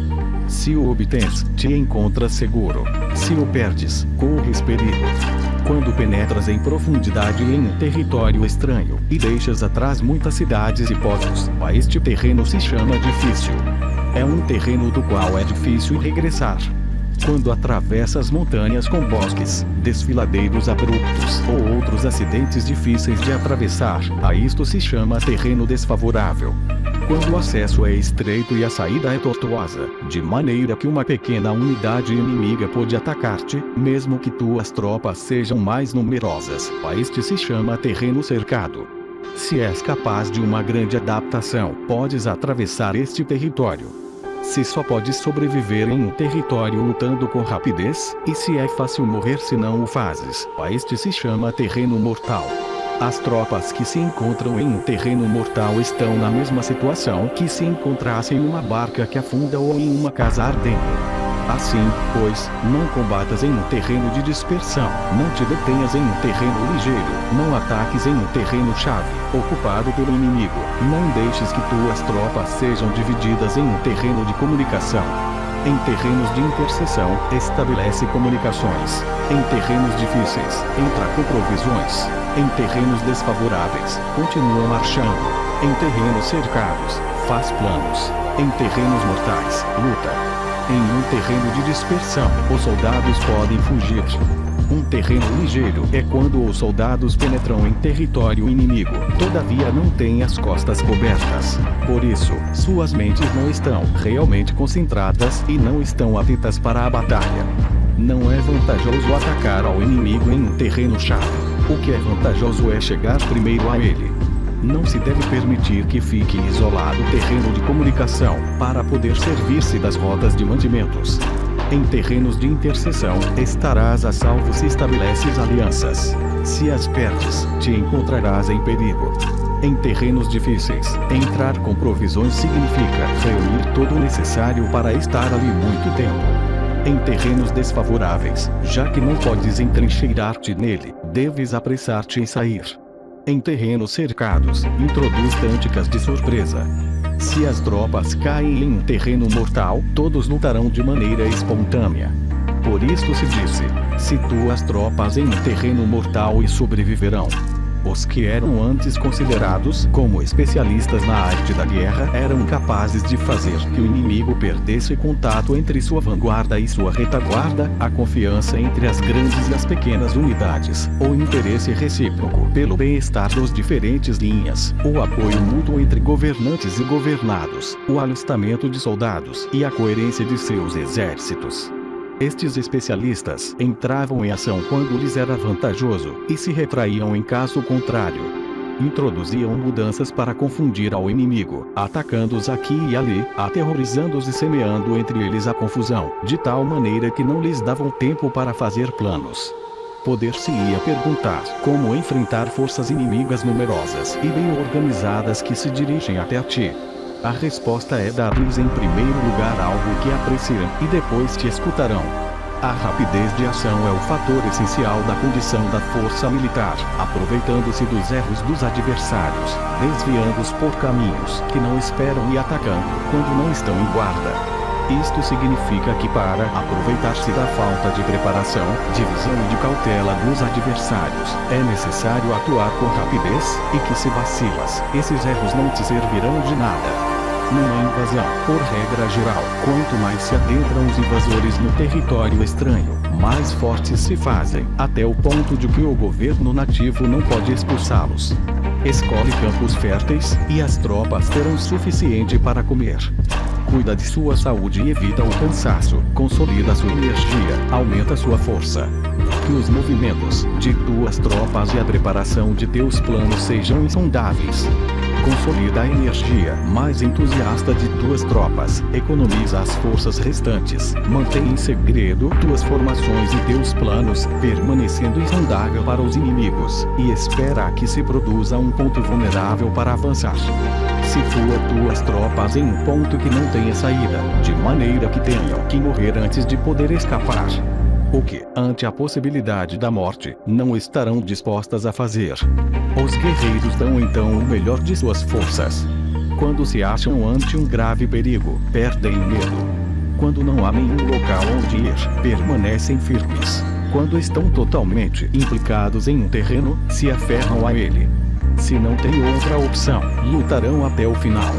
Speaker 1: Se o obtens, te encontras seguro. Se o perdes, corres perigo. Quando penetras em profundidade em um território estranho, e deixas atrás muitas cidades e povos, este terreno se chama difícil. É um terreno do qual é difícil regressar. Quando atravessas montanhas com bosques, desfiladeiros abruptos ou outros acidentes difíceis de atravessar, a isto se chama terreno desfavorável. Quando o acesso é estreito e a saída é tortuosa, de maneira que uma pequena unidade inimiga pode atacar-te, mesmo que tuas tropas sejam mais numerosas, a este se chama terreno cercado. Se és capaz de uma grande adaptação, podes atravessar este território. Se só podes sobreviver em um território lutando com rapidez, e se é fácil morrer se não o fazes, este se chama terreno mortal. As tropas que se encontram em um terreno mortal estão na mesma situação que se encontrassem em uma barca que afunda ou em uma casa ardendo. Assim, pois, não combatas em um terreno de dispersão, não te detenhas em um terreno ligeiro, não ataques em um terreno-chave, ocupado pelo inimigo, não deixes que tuas tropas sejam divididas em um terreno de comunicação. Em terrenos de interseção, estabelece comunicações. Em terrenos difíceis, entra com provisões. Em terrenos desfavoráveis, continua marchando. Em terrenos cercados, faz planos. Em terrenos mortais, luta. Em um terreno de dispersão, os soldados podem fugir. Um terreno ligeiro é quando os soldados penetram em território inimigo, todavia não têm as costas cobertas. Por isso, suas mentes não estão realmente concentradas e não estão atentas para a batalha. Não é vantajoso atacar ao inimigo em um terreno-chave. O que é vantajoso é chegar primeiro a ele. Não se deve permitir que fique isolado o terreno de comunicação, para poder servir-se das rotas de mantimentos. Em terrenos de interseção, estarás a salvo se estabeleces alianças. Se as perdes, te encontrarás em perigo. Em terrenos difíceis, entrar com provisões significa reunir todo o necessário para estar ali muito tempo. Em terrenos desfavoráveis, já que não podes entrincheirar-te nele, deves apressar-te em sair. Em terrenos cercados, introduz táticas de surpresa. Se as tropas caem em um terreno mortal, todos lutarão de maneira espontânea. Por isto se disse: se tuas tropas em um terreno mortal e sobreviverão. Os que eram antes considerados como especialistas na arte da guerra eram capazes de fazer que o inimigo perdesse contato entre sua vanguarda e sua retaguarda, a confiança entre as grandes e as pequenas unidades, o interesse recíproco pelo bem-estar dos diferentes linhas, o apoio mútuo entre governantes e governados, o alistamento de soldados e a coerência de seus exércitos. Estes especialistas entravam em ação quando lhes era vantajoso, e se retraíam em caso contrário. Introduziam mudanças para confundir ao inimigo, atacando-os aqui e ali, aterrorizando-os e semeando entre eles a confusão, de tal maneira que não lhes davam tempo para fazer planos. Poder-se-ia perguntar como enfrentar forças inimigas numerosas e bem organizadas que se dirigem até a ti. A resposta é dar-lhes em primeiro lugar algo que apreciam e depois te escutarão. A rapidez de ação é o fator essencial da condição da força militar, aproveitando-se dos erros dos adversários, desviando-os por caminhos que não esperam e atacando quando não estão em guarda. Isto significa que para aproveitar-se da falta de preparação, de visão e de cautela dos adversários, é necessário atuar com rapidez, e que se vacilas, esses erros não te servirão de nada. Numa invasão, por regra geral, quanto mais se adentram os invasores no território estranho, mais fortes se fazem, até o ponto de que o governo nativo não pode expulsá-los. Escolhe campos férteis, e as tropas terão o suficiente para comer. Cuida de sua saúde e evita o cansaço, consolida sua energia, aumenta sua força. Que os movimentos de tuas tropas e a preparação de teus planos sejam insondáveis. consolida a energia mais entusiasta de tuas tropas, economiza as forças restantes, mantém em segredo tuas formações e teus planos, permanecendo insondável para os inimigos, e espera a que se produza um ponto vulnerável para avançar. Situa tuas tropas em um ponto que não tenha saída, de maneira que tenham que morrer antes de poder escapar. O que, ante a possibilidade da morte, não estarão dispostas a fazer. Os guerreiros dão então o melhor de suas forças. Quando se acham ante um grave perigo, perdem medo. Quando não há nenhum local onde ir, permanecem firmes. Quando estão totalmente implicados em um terreno, se aferram a ele. Se não tem outra opção, lutarão até o final.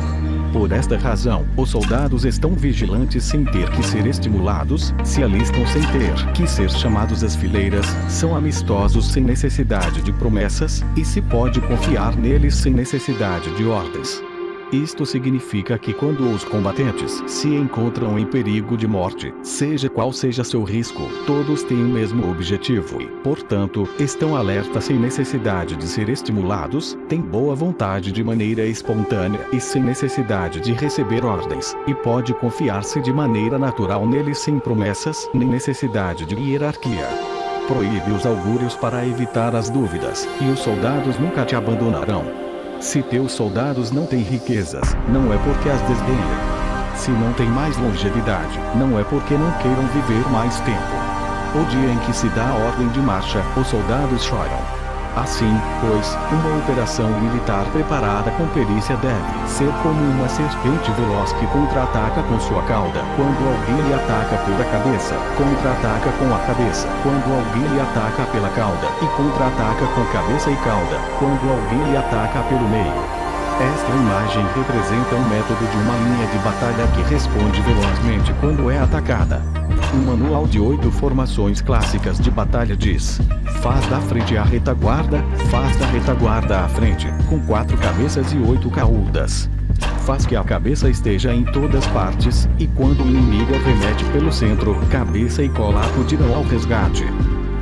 Speaker 1: Por esta razão, os soldados estão vigilantes sem ter que ser estimulados, se alistam sem ter que ser chamados às fileiras, são amistosos sem necessidade de promessas, e se pode confiar neles sem necessidade de ordens. Isto significa que quando os combatentes se encontram em perigo de morte, seja qual seja seu risco, todos têm o mesmo objetivo e, portanto, estão alertas sem necessidade de ser estimulados, têm boa vontade de maneira espontânea e sem necessidade de receber ordens, e pode confiar-se de maneira natural neles sem promessas nem necessidade de hierarquia. Proíbe os augúrios para evitar as dúvidas, e os soldados nunca te abandonarão. Se teus soldados não têm riquezas, não é porque as desdenhem. Se não têm mais longevidade, não é porque não queiram viver mais tempo. O dia em que se dá a ordem de marcha, os soldados choram. Assim, pois, uma operação militar preparada com perícia deve ser como uma serpente veloz que contra-ataca com sua cauda. Quando alguém lhe ataca pela cabeça, contra-ataca com a cabeça. Quando alguém lhe ataca pela cauda, e contra-ataca com cabeça e cauda. Quando alguém lhe ataca pelo meio. Esta imagem representa um método de uma linha de batalha que responde velozmente quando é atacada. Um manual de 8 formações clássicas de batalha diz: faz da frente a retaguarda, faz da retaguarda à frente, com 4 cabeças e 8 caudas. Faz que a cabeça esteja em todas partes, e quando o inimigo arremete pelo centro, cabeça e cola acudirão ao resgate.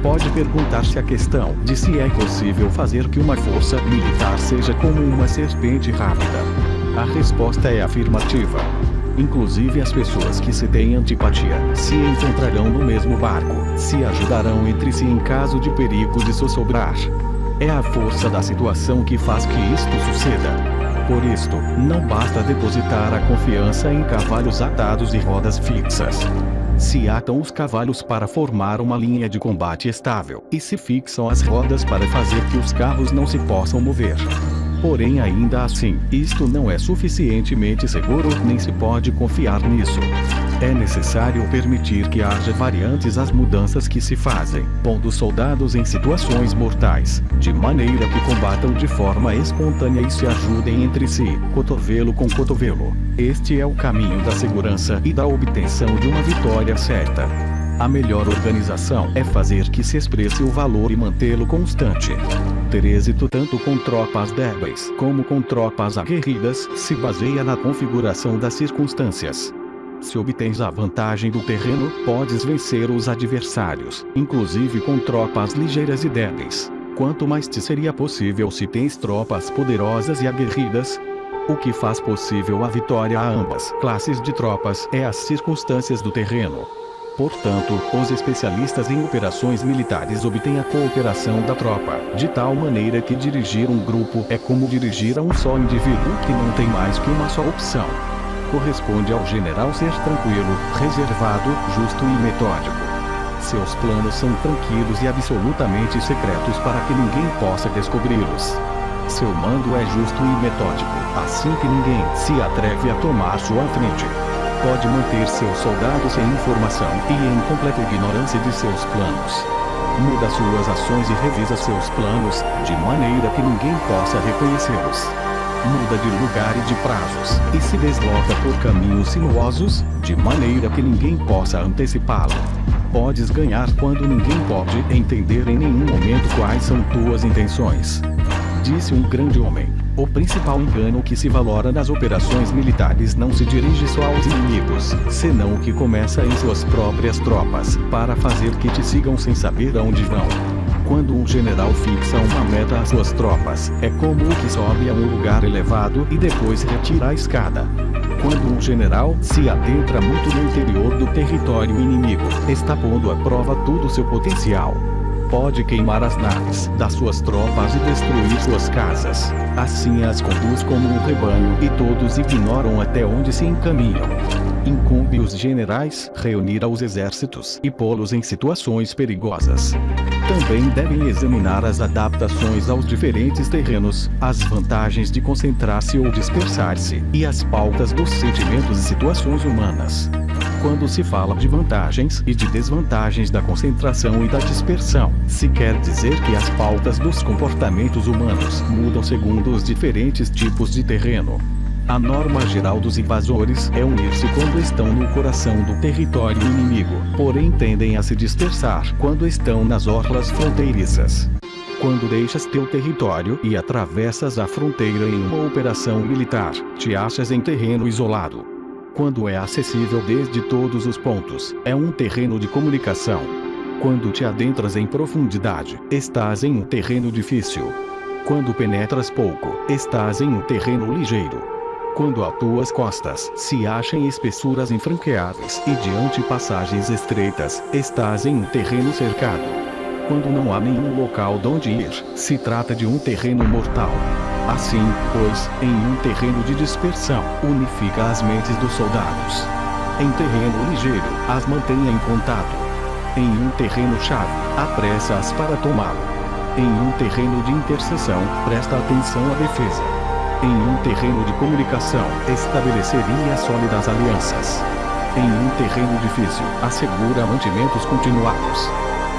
Speaker 1: Pode perguntar-se a questão de se é possível fazer que uma força militar seja como uma serpente rápida. A resposta é afirmativa. Inclusive as pessoas que se têm antipatia se encontrarão no mesmo barco, se ajudarão entre si em caso de perigo de sossobrar. É a força da situação que faz que isto suceda. Por isto, não basta depositar a confiança em cavalos atados e rodas fixas. Se atam os cavalos para formar uma linha de combate estável, e se fixam as rodas para fazer que os carros não se possam mover. Porém, ainda assim, isto não é suficientemente seguro, nem se pode confiar nisso. É necessário permitir que haja variantes às mudanças que se fazem, pondo os soldados em situações mortais, de maneira que combatam de forma espontânea e se ajudem entre si, cotovelo com cotovelo. Este é o caminho da segurança e da obtenção de uma vitória certa. A melhor organização é fazer que se expresse o valor e mantê-lo constante. Ter êxito tanto com tropas débeis como com tropas aguerridas se baseia na configuração das circunstâncias. Se obtens a vantagem do terreno, podes vencer os adversários, inclusive com tropas ligeiras e débeis. Quanto mais te seria possível se tens tropas poderosas e aguerridas. O que faz possível a vitória a ambas classes de tropas é as circunstâncias do terreno. Portanto, os especialistas em operações militares obtêm a cooperação da tropa, de tal maneira que dirigir um grupo é como dirigir a um só indivíduo que não tem mais que uma só opção. Corresponde ao general ser tranquilo, reservado, justo e metódico. Seus planos são tranquilos e absolutamente secretos para que ninguém possa descobri-los. Seu mando é justo e metódico, assim que ninguém se atreve a tomar sua frente. Pode manter seus soldados sem informação e em completa ignorância de seus planos. Muda suas ações e revisa seus planos, de maneira que ninguém possa reconhecê-los. Muda de lugar e de prazos, e se desloca por caminhos sinuosos, de maneira que ninguém possa antecipá-lo. Podes ganhar quando ninguém pode entender em nenhum momento quais são tuas intenções. Disse um grande homem: o principal engano que se valora nas operações militares não se dirige só aos inimigos, senão o que começa em suas próprias tropas, para fazer que te sigam sem saber aonde vão. Quando um general fixa uma meta às suas tropas, é como o que sobe a um lugar elevado e depois retira a escada. Quando um general se adentra muito no interior do território inimigo, está pondo à prova todo o seu potencial. Pode queimar as naves das suas tropas e destruir suas casas. Assim as conduz como um rebanho e todos ignoram até onde se encaminham. Incumbe os generais reunir os exércitos e pô-los em situações perigosas. Também devem examinar as adaptações aos diferentes terrenos, as vantagens de concentrar-se ou dispersar-se, e as pautas dos sentimentos e situações humanas. Quando se fala de vantagens e de desvantagens da concentração e da dispersão, se quer dizer que as pautas dos comportamentos humanos mudam segundo os diferentes tipos de terreno. A norma geral dos invasores é unir-se quando estão no coração do território inimigo, porém tendem a se dispersar quando estão nas orlas fronteiriças. Quando deixas teu território e atravessas a fronteira em uma operação militar, te achas em terreno isolado. Quando é acessível desde todos os pontos, é um terreno de comunicação. Quando te adentras em profundidade, estás em um terreno difícil. Quando penetras pouco, estás em um terreno ligeiro. Quando a tuas costas se acham em espessuras infranqueáveis e diante passagens estreitas, estás em um terreno cercado. Quando não há nenhum local donde ir, se trata de um terreno mortal. Assim, pois, em um terreno de dispersão, unifica as mentes dos soldados. Em terreno ligeiro, as mantenha em contato. Em um terreno-chave, apressa-as para tomá-lo. Em um terreno de interseção, presta atenção à defesa. Em um terreno de comunicação, estabeleceria sólidas alianças. Em um terreno difícil, assegura mantimentos continuados.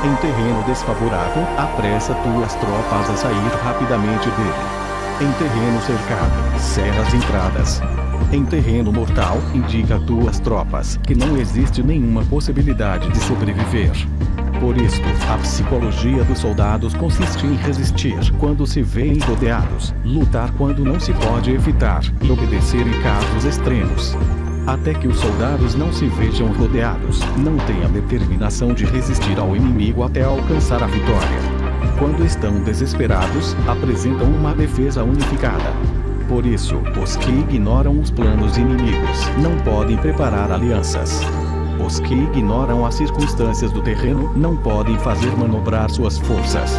Speaker 1: Em terreno desfavorável, apressa tuas tropas a sair rapidamente dele. Em terreno cercado, cerra as entradas. Em terreno mortal, indica a tuas tropas que não existe nenhuma possibilidade de sobreviver. Por isto, a psicologia dos soldados consiste em resistir quando se vêem rodeados, lutar quando não se pode evitar e obedecer em casos extremos. Até que os soldados não se vejam rodeados, não têm a determinação de resistir ao inimigo até alcançar a vitória. Quando estão desesperados, apresentam uma defesa unificada. Por isso, os que ignoram os planos inimigos não podem preparar alianças. Os que ignoram as circunstâncias do terreno não podem fazer manobrar suas forças.